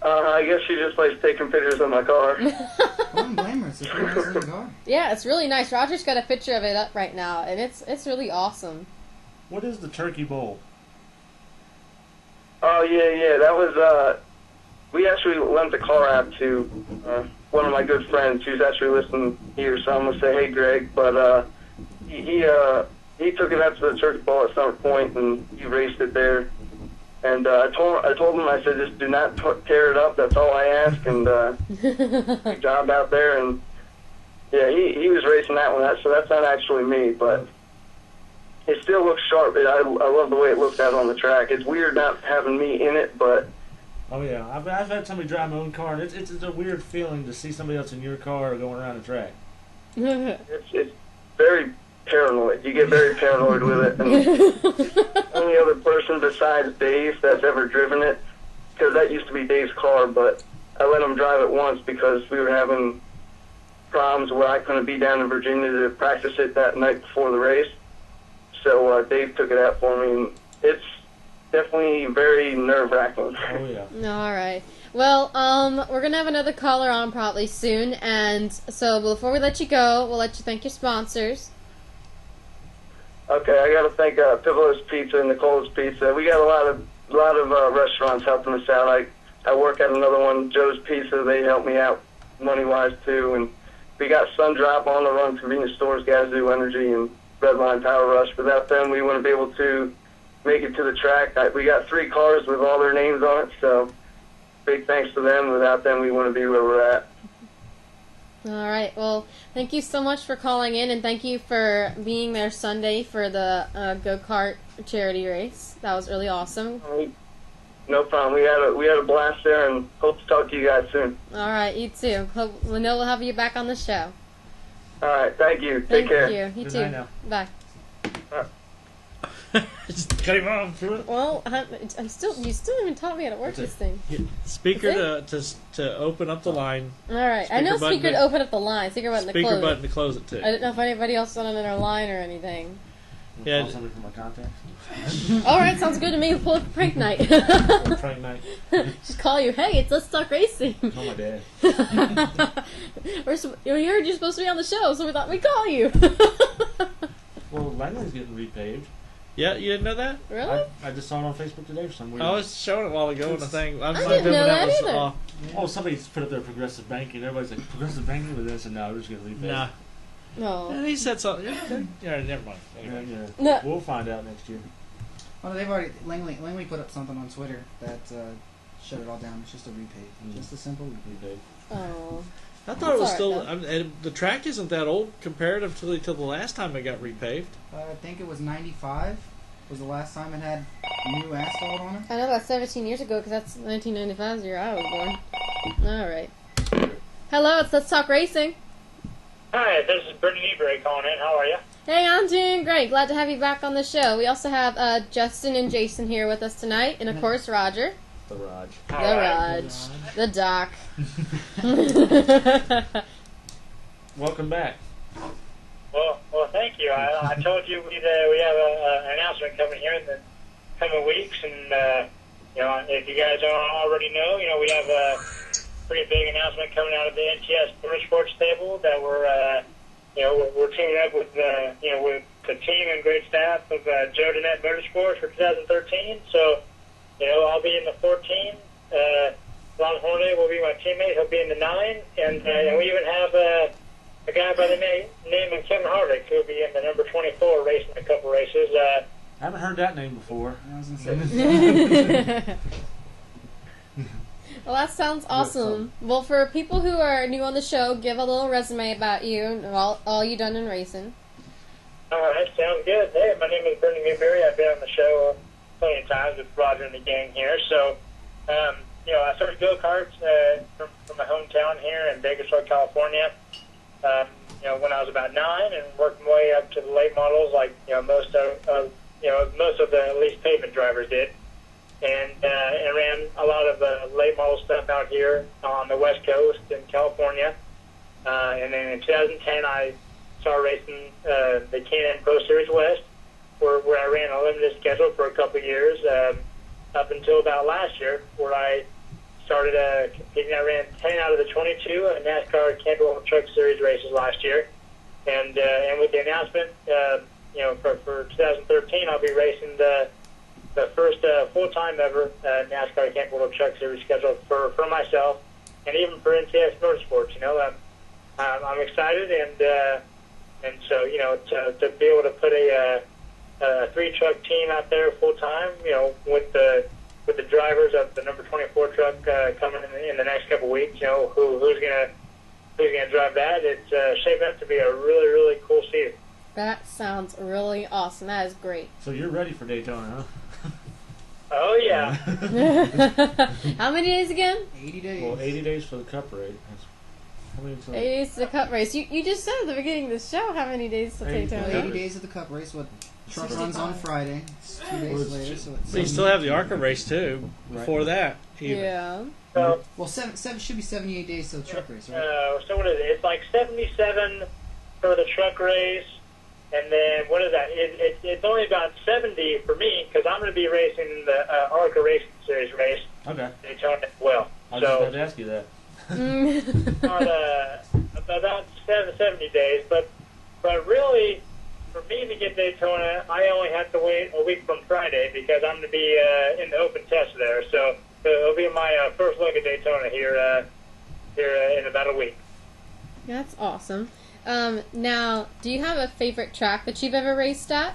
I guess she just likes taking pictures of my car. I don't blame her. It's a pretty nice looking car. Yeah, it's really nice. Roger's got a picture of it up right now, and it's really awesome. What is the Turkey Bowl? Oh, yeah. That was, we actually lent the car out to one of my good friends who's actually listening here, so I'm going to say, hey, Greg. But he took it out to the Turkey Bowl at Summer Point, and he raced it there. And I told him, I said, just do not tear it up. That's all I ask. And good job out there. And yeah, he was racing that one. So that's not actually me, but it still looks sharp. I love the way it looks out on the track. It's weird not having me in it, but oh yeah, I've had somebody drive my own car, and it's a weird feeling to see somebody else in your car going around the track. it's very paranoid. You get very paranoid with it. And only other person besides Dave that's ever driven it, because that used to be Dave's car, but I let him drive it once because we were having problems where I couldn't be down in Virginia to practice it that night before the race. So Dave took it out for me, and it's definitely very nerve-wracking. Oh, yeah. All right. Well, we're going to have another caller on probably soon, and so before we let you go, we'll let you thank your sponsors. Okay, I got to thank Pivot's Pizza and Nicole's Pizza. We got a lot of restaurants helping us out. I work at another one, Joe's Pizza. They help me out money-wise, too. And we got Sundrop, On the Run, convenience stores, Gazoo Energy, and Redline Power Rush. Without them, we wouldn't be able to make it to the track. We got 3 cars with all their names on it, so big thanks to them. Without them, we wouldn't be where we're at. All right. Well, thank you so much for calling in, and thank you for being there Sunday for the go-kart charity race. That was really awesome. No problem. We had a blast there, and hope to talk to you guys soon. All right. You too. We know we'll have you back on the show. All right. Thank you. Take care. Thank you. You Good night too. now. Bye. Just cut him off. Well, I'm still. You still haven't taught me how to work this thing. Speaker to open up the line. All right. I know speaker to open up the line. Speaker button to close. Speaker button to close it too. I didn't know if anybody else was on another line or anything. Yeah. Call somebody from my contacts. All right, sounds good to me. We'll pull up a prank night. Prank night. Just call you. Hey, it's Let's Talk Racing. Call my dad. We heard you're supposed to be on the show, so we thought we'd call you. Well, Langley's getting repaved. Yeah, you didn't know that? Really? I just saw it on Facebook today for some weird. I was showing it a while ago on the thing. I didn't know that either. Oh, somebody's put up their progressive banking. Everybody's like, progressive banking with this, and now we're just going to repave. Nah. No. And he said something. Yeah, never mind. Anyway. Yeah. No. We'll find out next year. Well, they've already Langley put up something on Twitter that shut it all down. It's just a repave, just a simple repave. Oh. I thought it was still. And the track isn't that old comparatively to the last time it got repaved. I think it was '95. Was the last time it had new asphalt on it? I know that's 17 years ago because that's 1995 is the year I was born. All right. Hello, it's Let's Talk Racing. Hi, this is Brennan Newberry calling in. How are you? Hey, I'm doing great. Glad to have you back on the show. We also have Justin and Jason here with us tonight, and of course Roger. The Raj. The Doc. Welcome back. Well, thank you. I told you we have an announcement coming here in the coming weeks, and If you guys don't already know, we have a pretty big announcement coming out of the NTS Motorsports stable that we're teaming up with with the team and great staff of Joe Danette Motorsports for 2013. So, I'll be in the 14. Ron Hornet will be my teammate. He'll be in the 9. And we even have a guy by the name of Kevin Harvick who will be in the number 24 racing a couple races. I haven't heard that name before. Well, that sounds awesome. Well, for people who are new on the show, give a little resume about you and all you done in racing. All right, sounds good. Hey, my name is Brennan Newberry. I've been on the show plenty of times with Roger and the gang here. So, I started go-karts from my hometown here in Bakersfield, California. When I was about 9, and worked my way up to the late models, like most of the at least pavement drivers did, and ran a lot of late model stuff out here on the West Coast in California. And then in 2010, I started racing the K&N Pro Series West, where I ran a limited schedule for a couple of years, up until about last year, where I started competing. I ran 10 out of the 22 NASCAR Camping World Truck Series races last year, and with the announcement, for 2013, I'll be racing the first full-time ever NASCAR Camping World Truck Series schedule for myself, and even for NTS Motorsports. I'm excited, and so to be able to put a 3-truck team out there full-time, with the drivers of the number 24 truck coming in the next couple of weeks, who's gonna drive that. It's shaping up to be a really, really cool season. That sounds really awesome. That is great. So you're ready for Daytona, huh? Oh, yeah. How many days again? 80 days. Well, 80 days for the Cup race. How many 80 days to the Cup race. You just said at the beginning of the show how many days to Daytona. 80 days of the Cup race. What? Truck runs on Friday. It's 2 days later, so it's. So you still have the ARCA race too before that. Even. Yeah. Well, seven should be 78 days to the truck race, right? So what is it? It's like 77 for the truck race, and then what is that? It's only about 70 for me because I'm going to be racing the ARCA Racing Series race. Okay. Daytona as well. I was just about to ask you that. About 70 days, but really, for me to get Daytona, I only have to wait a week from Friday because I'm going to be in the open test there. So it'll be my first look at Daytona here in about a week. That's awesome. Now, do you have a favorite track that you've ever raced at?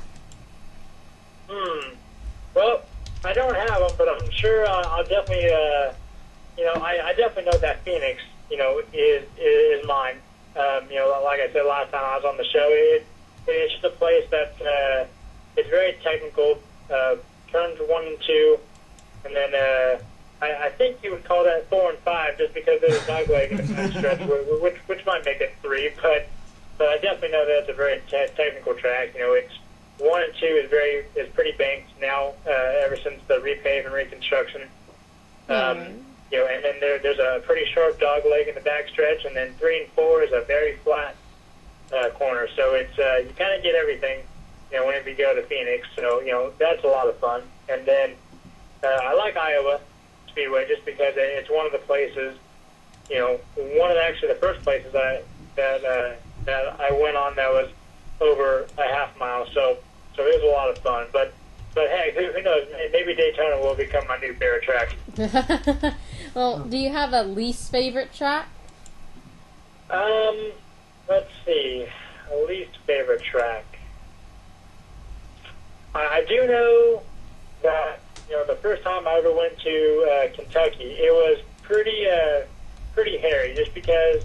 Well, I don't have them, but I'm sure I'll definitely, I definitely know that Phoenix, is mine. Like I said last time I was on the show, it's just a place that it's very technical. Turns 1 and 2, and then I think you would call that 4 and 5 just because there's a dog leg in that stretch, which might make it 3, but I definitely know that it's a very technical track. It's 1 and 2 is pretty banked now ever since the repave and reconstruction. And then there's a pretty sharp dog leg in the back stretch, and then 3 and 4 is a very flat corner. So it's you kind of get everything, whenever you go to Phoenix. So that's a lot of fun. And then I like Iowa Speedway just because it's one of the places, actually the first places that I went on that was over a half mile. So it was a lot of fun. But hey, who knows? Maybe Daytona will become my new favorite track. Well, do you have a least favorite track? Let's see. A least favorite track. I do know that the first time I ever went to Kentucky, it was pretty hairy, just because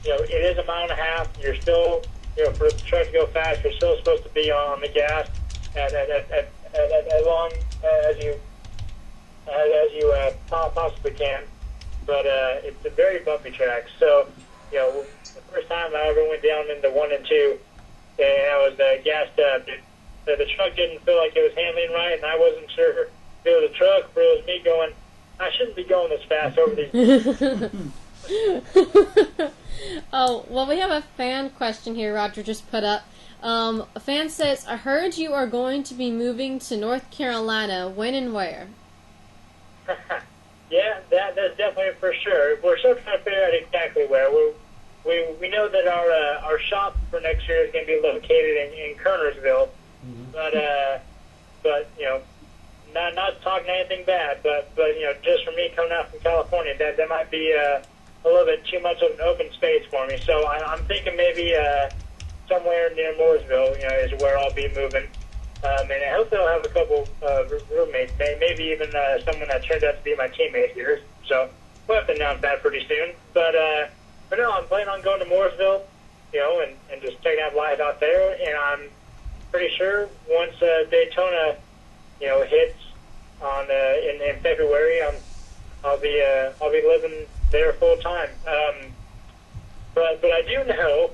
it is a mile and a half. You're still for the truck to go fast, you're still supposed to be on the gas as long as you possibly can. But it's a very bumpy track. So the first time I ever went down into 1 and 2, and I was gassed up. The truck didn't feel like it was handling right, and I wasn't sure if it was the truck or it was me going, I shouldn't be going this fast over these. Oh, well, we have a fan question here Roger just put up. A fan says, I heard you are going to be moving to North Carolina. When and where? Yeah, that's definitely for sure. We're still trying to figure out exactly where. We know that our shop for next year is going to be located in Kernersville, but you know, not talking anything bad, but you know, just for me coming out from California, that might be a little bit too much of an open space for me. So I'm thinking maybe somewhere near Mooresville, you know, is where I'll be moving. And I hope I'll have a couple roommates, maybe even someone that turned out to be my teammate here. So we'll have to announce that pretty soon. But no, I'm planning on going to Mooresville, you know, and just checking out life out there. And I'm pretty sure once Daytona, you know, hits on in February, I'll be living there full time. But I do know,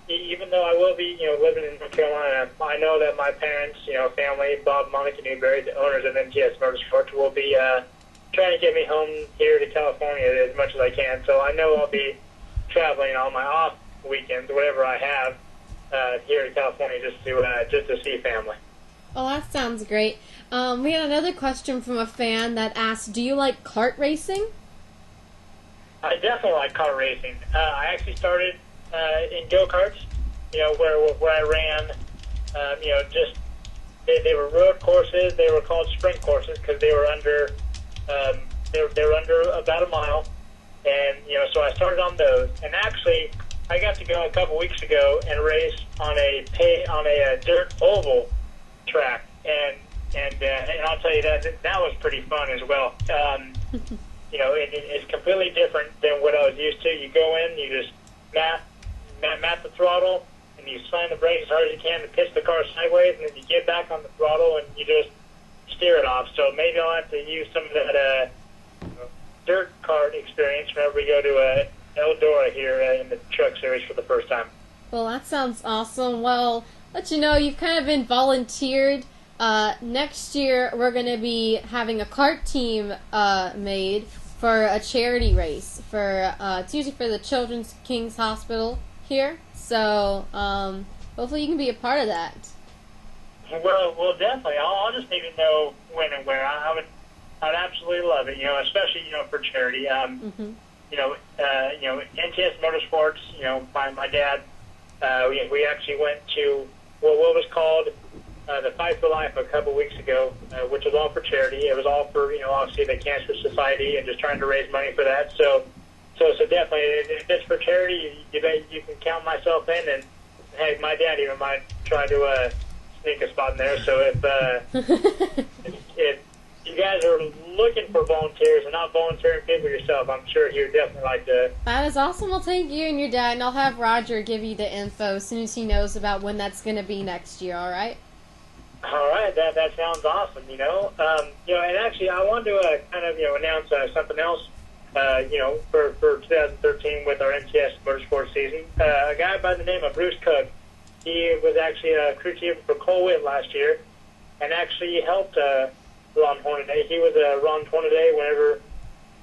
even though I will be, you know, living in North Carolina, I know that my parents, you know, family, Bob and Monica Newberry, the owners of NTS Motorsports, will be trying to get me home here to California as much as I can. So I know I'll be traveling on my off weekends, whatever I have, here to California, just to see family. Oh, that sounds great. We had another question from a fan that asked, do you like kart racing? I definitely like kart racing. I actually started in go-karts, you know, where I ran, you know, just they were road courses. They were called sprint courses because they were under they were under about a mile, and you know, so I started on those. And actually, I got to go a couple weeks ago and race on a dirt oval track, and I'll tell you that was pretty fun as well. You know, it's completely different than what I was used to. You go in, you just map the throttle, and you slam the brakes as hard as you can to pitch the car sideways, and then you get back on the throttle and you just steer it off. So maybe I'll have to use some of that dirt kart experience whenever we go to Eldora here in the truck series for the first time. Well, that sounds awesome. Well, let you know, you've kind of been volunteered. Next year, we're going to be having a kart team made for a charity race. It's usually for the Children's King's Hospital here. So hopefully you can be a part of that. Well, definitely. I'll just need to know when and where. I'd absolutely love it. You know, especially, you know, for charity. You know, NTS Motorsports. You know, my dad. We actually went to what was called the Fight for Life a couple weeks ago, which was all for charity. It was all for, you know, obviously the Cancer Society and just trying to raise money for that. So definitely, if it's for charity, you can count myself in. And hey, my dad even might try to sneak a spot in there. So if you guys are looking for volunteers and not volunteering people yourself, I'm sure he would definitely like to. That is awesome. We'll take you and your dad, and I'll have Roger give you the info as soon as he knows about when that's going to be next year. All right? All right, that sounds awesome. You know, and actually, I wanted to kind of, you know, announce something else. You know, for 2013 with our NTS Motorsports season, a guy by the name of Bruce Cook. He was actually a crew chief for Cole Witt last year, and actually helped Ron Hornaday. He was Ron Hornaday whenever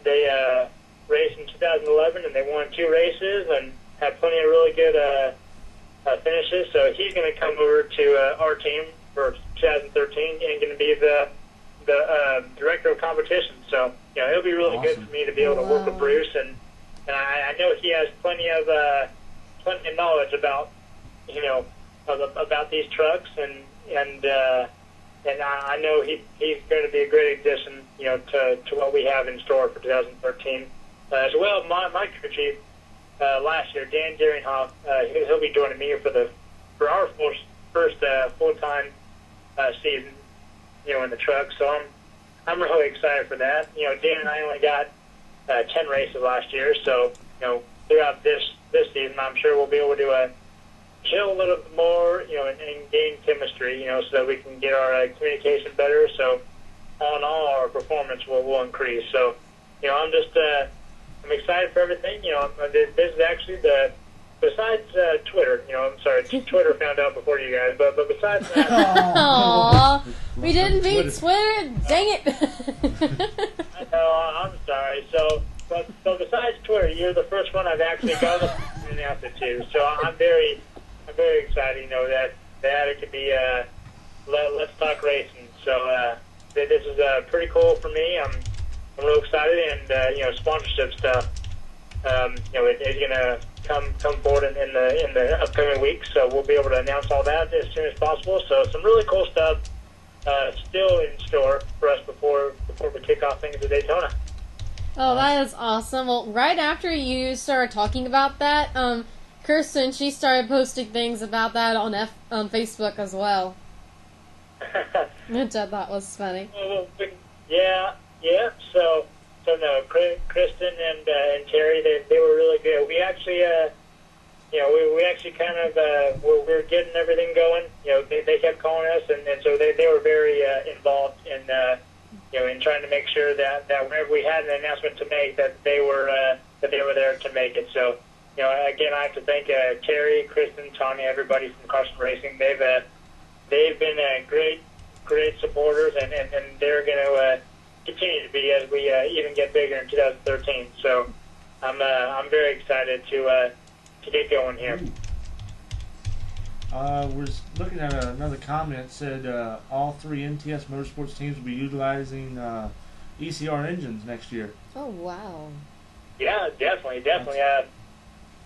they raced in 2011, and they won 2 races and had plenty of really good finishes. So he's going to come over to our team for 2013 and going to be the director of competition. So, you know, it'll be really good for me to be able to work with Bruce, and I know he has plenty of knowledge about, you know, about these trucks, and I know he's going to be a great addition, you know, to what we have in store for 2013. As well, my crew chief last year, Dan Deringhoff, he'll be joining me for our first full-time season, you know, in the truck. So I'm really excited for that. You know, Dan and I only got 10 races last year, so, you know, throughout this season, I'm sure we'll be able to chill a little bit more, you know, and gain chemistry, you know, so that we can get our communication better. So all in all, our performance will increase. So, you know, I'm excited for everything. You know, this is actually besides Twitter, you know, I'm sorry, Twitter found out before you guys, but besides that. Aww, we didn't beat Twitter, dang it. I know, I'm sorry. So besides Twitter, you're the first one I've actually got to announce it to. So I'm very excited, you know, that it could be Let's Talk Racing. So this is pretty cool for me. I'm real excited, and sponsorship stuff. It's going to come forward in the upcoming weeks, so we'll be able to announce all that as soon as possible. So some really cool stuff still in store for us before we kick off things at Daytona. Oh, that is awesome. Well, right after you started talking about that, Kirsten, she started posting things about that on Facebook as well, which I thought was funny. Yeah. So no, Kristen and Terry, they were really good. We actually, we actually kind of we were getting everything going. They kept calling us, and so they were very involved in in trying to make sure that whenever we had an announcement to make, that they were there to make it. So again, I have to thank Terry, Kristen, Tanya, everybody from Carson Racing. They've been great supporters, and they're going to continue to be as we even get bigger in 2013. So I'm very excited to get going here. We're looking at another comment that said all 3 NTS Motorsports teams will be utilizing ECR engines next year. Oh, wow. Yeah, definitely.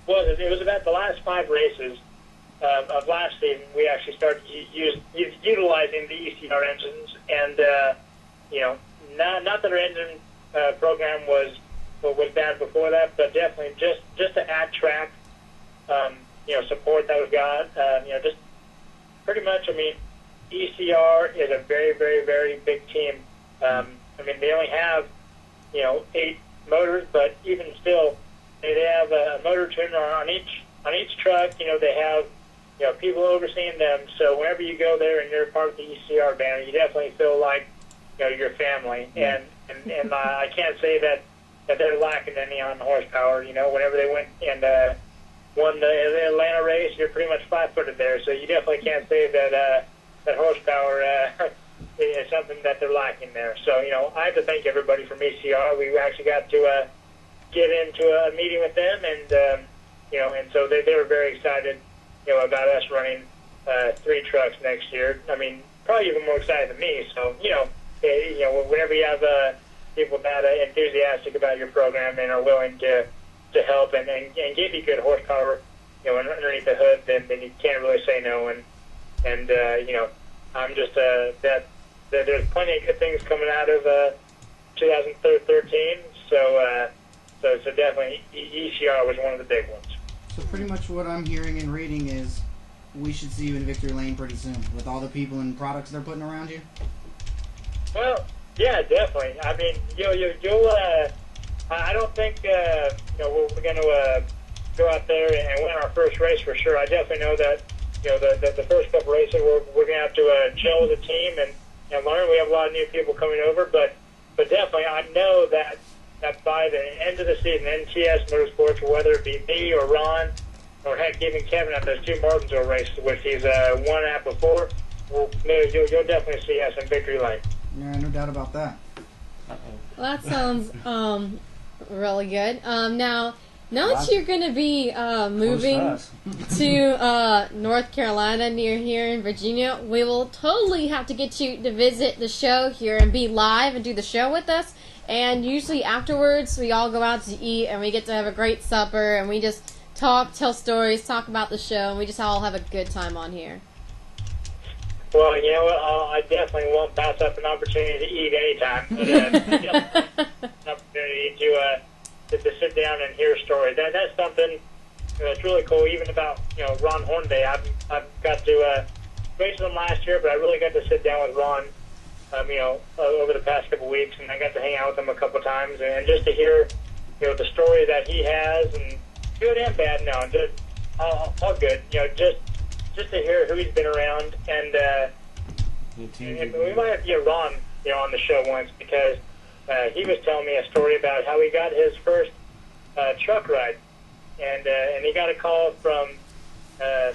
Well, it was about the last 5 races of last season. We actually started utilizing the ECR engines, and not that our engine program was bad before that, but definitely just to add track, support that we've got. Just pretty much. I mean, ECR is a very, very, very big team. They only have 8 motors, but even still, they have a motor tuner on each truck. They have people overseeing them. So whenever you go there and you're part of the ECR banner, you definitely feel like your family. And I can't say that they're lacking any on horsepower. Whenever they went and won the Atlanta race, you're pretty much 5-footed there. So you definitely can't say that horsepower is something that they're lacking there. So I have to thank everybody from ECR. We actually got to get into a meeting with them, and so they were very excited, about us running 3 trucks next year. I mean, probably even more excited than me. So whenever you have people that are enthusiastic about your program and are willing to help and give you good horsepower, underneath the hood, then you can't really say no. And I'm just that there's plenty of good things coming out of 2013. So definitely ECR was one of the big ones. So pretty much what I'm hearing and reading is we should see you in victory lane pretty soon with all the people and products they're putting around you. Well, yeah, definitely. I mean, you'll. I don't think we're going to go out there and win our first race for sure. I definitely know that the first couple races we're going to have to gel as a team and learn. We have a lot of new people coming over, but definitely I know that by the end of the season, NTS Motorsports, whether it be me or Ron, or heck, even Kevin at those 2 Martinsville races, which he's won at before, you'll definitely see us in victory lane. Yeah, no doubt about that. Well, that sounds really good. Now that you're going to be moving to North Carolina near here in Virginia, we will totally have to get you to visit the show here and be live and do the show with us. And usually afterwards, we all go out to eat and we get to have a great supper and we just talk, tell stories, talk about the show, and we just all have a good time on here. Well, you know what? I definitely won't pass up an opportunity to eat anytime. But, an opportunity to sit down and hear a story. That's something that's really cool. Even about Ron Hornday, I've got to race with him last year, but I really got to sit down with Ron, over the past couple weeks, and I got to hang out with him a couple times, and just to hear the story that he has, and good and bad, just all good. Just to hear who he's been around, and we might have to get Ron, on the show once, because he was telling me a story about how he got his first truck ride, and he got a call from a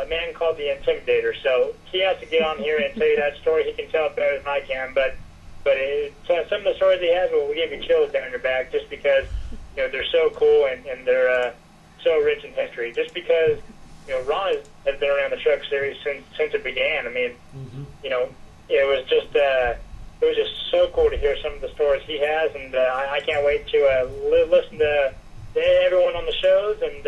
man called the Intimidator. So he has to get on here and tell you that story. He can tell it better than I can, but some of the stories he has will give you chills down your back, just because they're so cool and they're so rich in history. Just because Ron has been around the truck series since it began. I mean, it was just it was just so cool to hear some of the stories he has, and I can't wait to listen to everyone on the shows and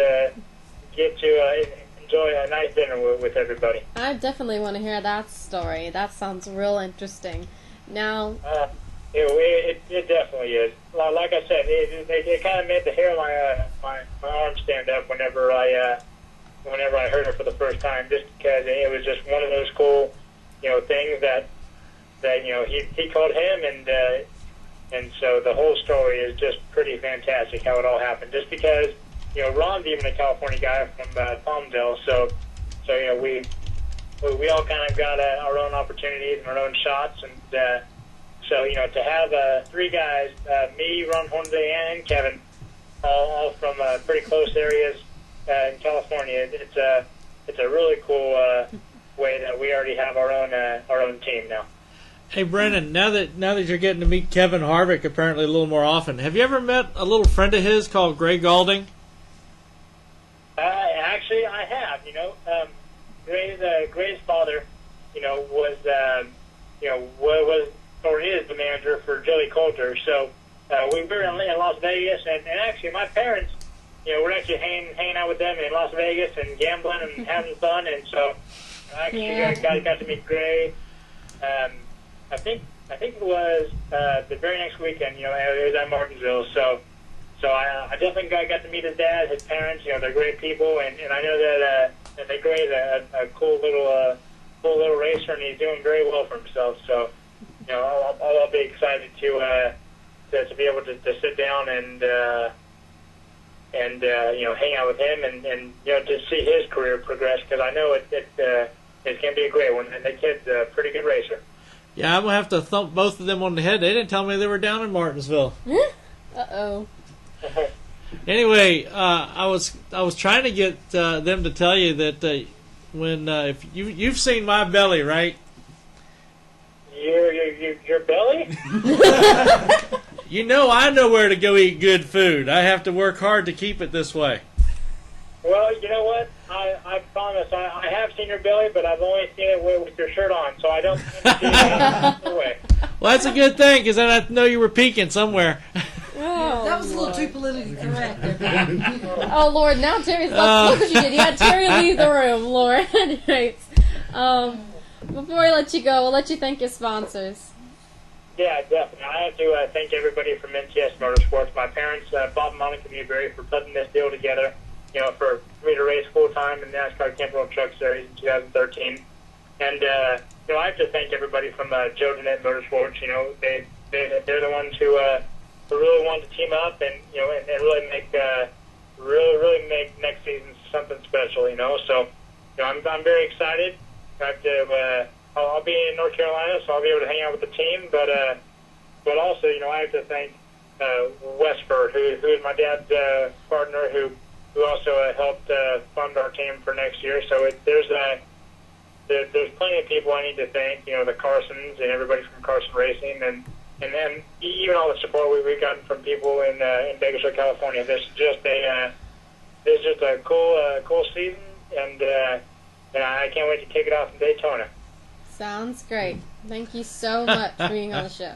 get to enjoy a nice dinner with everybody. I definitely want to hear that story. That sounds real interesting. Now, it definitely is. Like I said, it kind of made the hair on my arm stand up whenever I heard it for the first time, just because it was just one of those cool, things that he called him, and so the whole story is just pretty fantastic how it all happened. Just because Ron's even a California guy from Palmdale, so we all kind of got our own opportunities and our own shots, and so to have three guys, me, Ron Hornaday, and Kevin, all from pretty close areas in California, it's a really cool way that we already have our own team now. Hey Brennan, now that you're getting to meet Kevin Harvick apparently a little more often, have you ever met a little friend of his called Gray Galding? Actually, I have. Gray's father, was or is the manager for Joey Coulter. So we were in Las Vegas, and actually my parents, we're actually hanging out with them in Las Vegas and gambling and having fun, and so I actually got to meet Gray. I think it was the very next weekend. It was at Martinsville. So I definitely got to meet his dad, his parents. They're great people, and I know that Gray's a cool little racer, and he's doing very well for himself. So I'll be excited to be able to sit down and hang out with him and to see his career progress, because I know it's going to be a great one. And the kid's a pretty good racer. Yeah, I'm gonna have to thump both of them on the head. They didn't tell me they were down in Martinsville. Uh-oh. Anyway, I was trying to get them to tell you that when if you've seen my belly, right? Your belly? I know where to go eat good food. I have to work hard to keep it this way. Well, you know what? I promise. I have seen your belly, but I've only seen it with your shirt on, so I don't see it away. Well, that's a good thing, because then I know you were peeking somewhere. Oh, that was a little too politically correct there. Oh, Lord, now Terry's... Look what you did. You had Terry leave the room, Lord. Anyways, before we let you go, we'll let you thank your sponsors. Yeah, definitely. I have to thank everybody from NTS Motorsports, my parents, Bob and Monica Newberry, for putting this deal together, for me to race full-time in the NASCAR Camp World Truck Series in 2013. And, I have to thank everybody from Joe DeNette Motorsports. They're the ones who really wanted to team up and, and really make next season something special, So, I'm very excited. I have to, I'll be in North Carolina, so I'll be able to hang out with the team. But also, I have to thank Westford, who is my dad's partner, who also helped fund our team for next year. So there's plenty of people I need to thank. The Carsons and everybody from Carson Racing, and then even all the support we've gotten from people in Bakersfield, California. This is just a cool season, and I can't wait to kick it off in Daytona. Sounds great. Thank you so much for being on the show.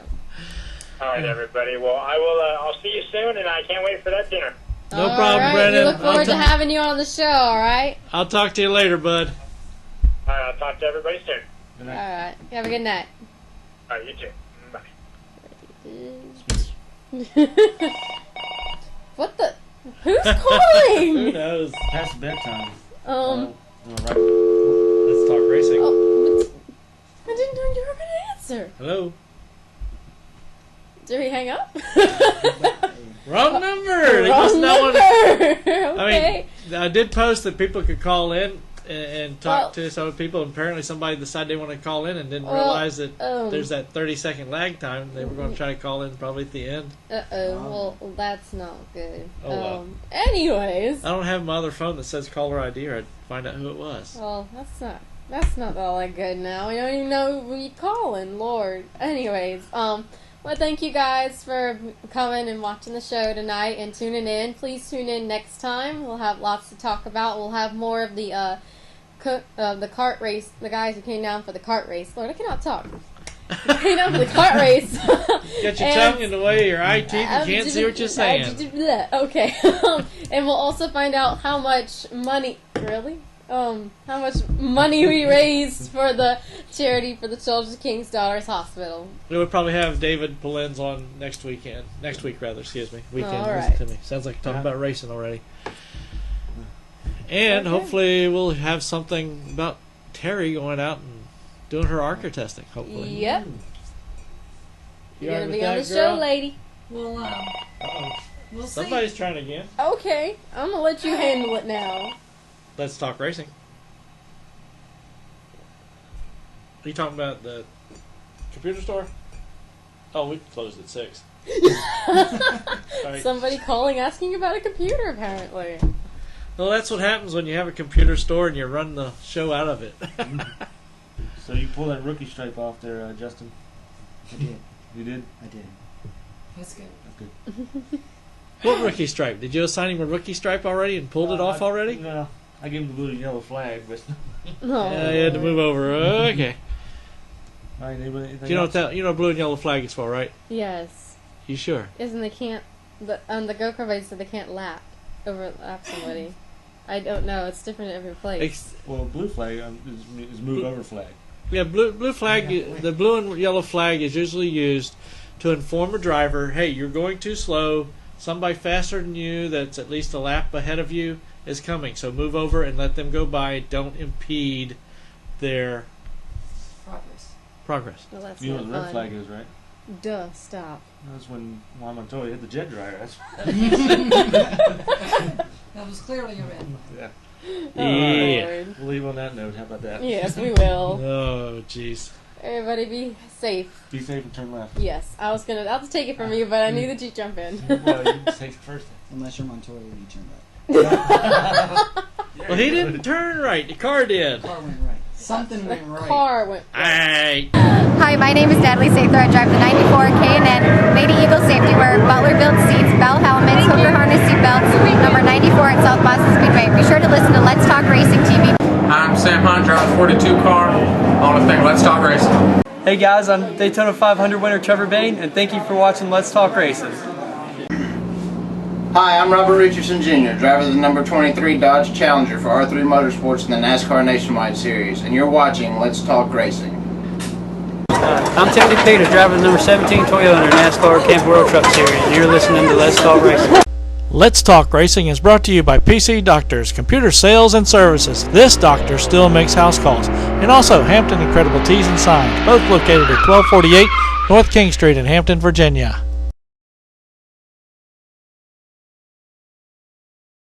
All right, everybody. Well, I'll see you soon, and I can't wait for that dinner. No problem, right. Brennan. We look forward to having you on the show, all right? I'll talk to you later, bud. All right, I'll talk to everybody soon. All right. Have a good night. All right, you too. Bye. What the? Who's calling? Who knows? Past bedtime. Let's talk racing. Oh, I didn't know you were going to answer. Hello. Did he hang up? Wrong number. Wrong number. Okay. I mean, I did post that people could call in and talk to some people. Apparently, somebody decided they wanted to call in and didn't realize that there's that 30-second lag time. They were going to try to call in probably at the end. Well, that's not good. Oh, well. Anyways. I don't have my other phone that says caller ID, or I'd find out who it was. Well, that's not all that good now. We don't even know who you calling, Lord. Anyways, well, thank you guys for coming and watching the show tonight and tuning in. Please tune in next time. We'll have lots to talk about. We'll have more of the kart race, the guys who came down for the kart race. Lord, I cannot talk. You know, the kart race. Got your tongue in the way of your eye teeth and can't see what you're saying. Okay. And we'll also find out how much money. Really? How much money we raised for the charity for the Children's of King's Daughters Hospital. We would probably have David Polenz on next week, excuse me. Weekend. All Listen right. to me. Sounds like talking about racing already. And hopefully we'll have something about Terry going out and doing her ARCA testing, hopefully. Yep. You You're all going to right be with on the that, show, girl? lady. Well, Uh-oh. we'll see. Somebody's trying again. Okay. I'm going to let you handle it now. Let's talk racing. Are you talking about the computer store? Oh, we closed at 6. Sorry. Somebody calling asking about a computer, apparently. Well, that's what happens when you have a computer store and you run the show out of it. So you pull that rookie stripe off there, Justin? I did. You did? I did. That's good. That's good. What rookie stripe? Did you assign him a rookie stripe already and pulled it off already? No. I gave him the blue and yellow flag, but... No. Yeah, you had to move over. Okay. All right, anybody, You know what that? You know what blue and yellow flag is for, right? Yes. You sure? Isn't they can't... On the go-kart race, they can't overlap somebody. I don't know. It's different at every place. Well, blue flag is move over flag. Yeah, blue flag. The blue and yellow flag is usually used to inform a driver, hey, you're going too slow. Somebody faster than you that's at least a lap ahead of you is coming. So move over and let them go by. Don't impede their progress. Well, that's You know not what the red fun. flag is, right? Duh, stop. That's when Juan Montoya hit the jet dryer. That's That was clearly a red. Yeah. Yeah. Lord. We'll leave on that note. How about that? Yes, we will. Oh, jeez. Everybody be safe. Be safe and turn left. Yes, I'll just take it from you, but I knew that you jump in. Well, you can take it first. Unless you're Montoya and you turn right. Well, he didn't turn right. The car did. Car went right. Something went right. Car went right. Hi, my name is Natalie Sather. I drive the 94 K&N Lady Eagle Safety Wear, Butler Built Seats, Bell Helmets, Hooker Harness Seatbelts, number 94 at South Boston Speedway. Be sure to listen to Let's Talk Racing TV. I'm Sam Hunt, drive the 42 car on the thing, Let's Talk Racing. Hey guys, I'm Daytona 500 winner Trevor Bain, and thank you for watching Let's Talk Racing. Hi, I'm Robert Richardson Jr., driver of the number 23 Dodge Challenger for R3 Motorsports in the NASCAR Nationwide Series, and you're watching Let's Talk Racing. I'm Timothy Peter, driver of the number 17 Toyota NASCAR Camp World Truck Series, and you're listening to Let's Talk Racing. Let's Talk Racing is brought to you by PC Doctors, Computer Sales and Services. This doctor still makes house calls. And also Hampton Incredible Tees and Signs, both located at 1248 North King Street in Hampton, Virginia.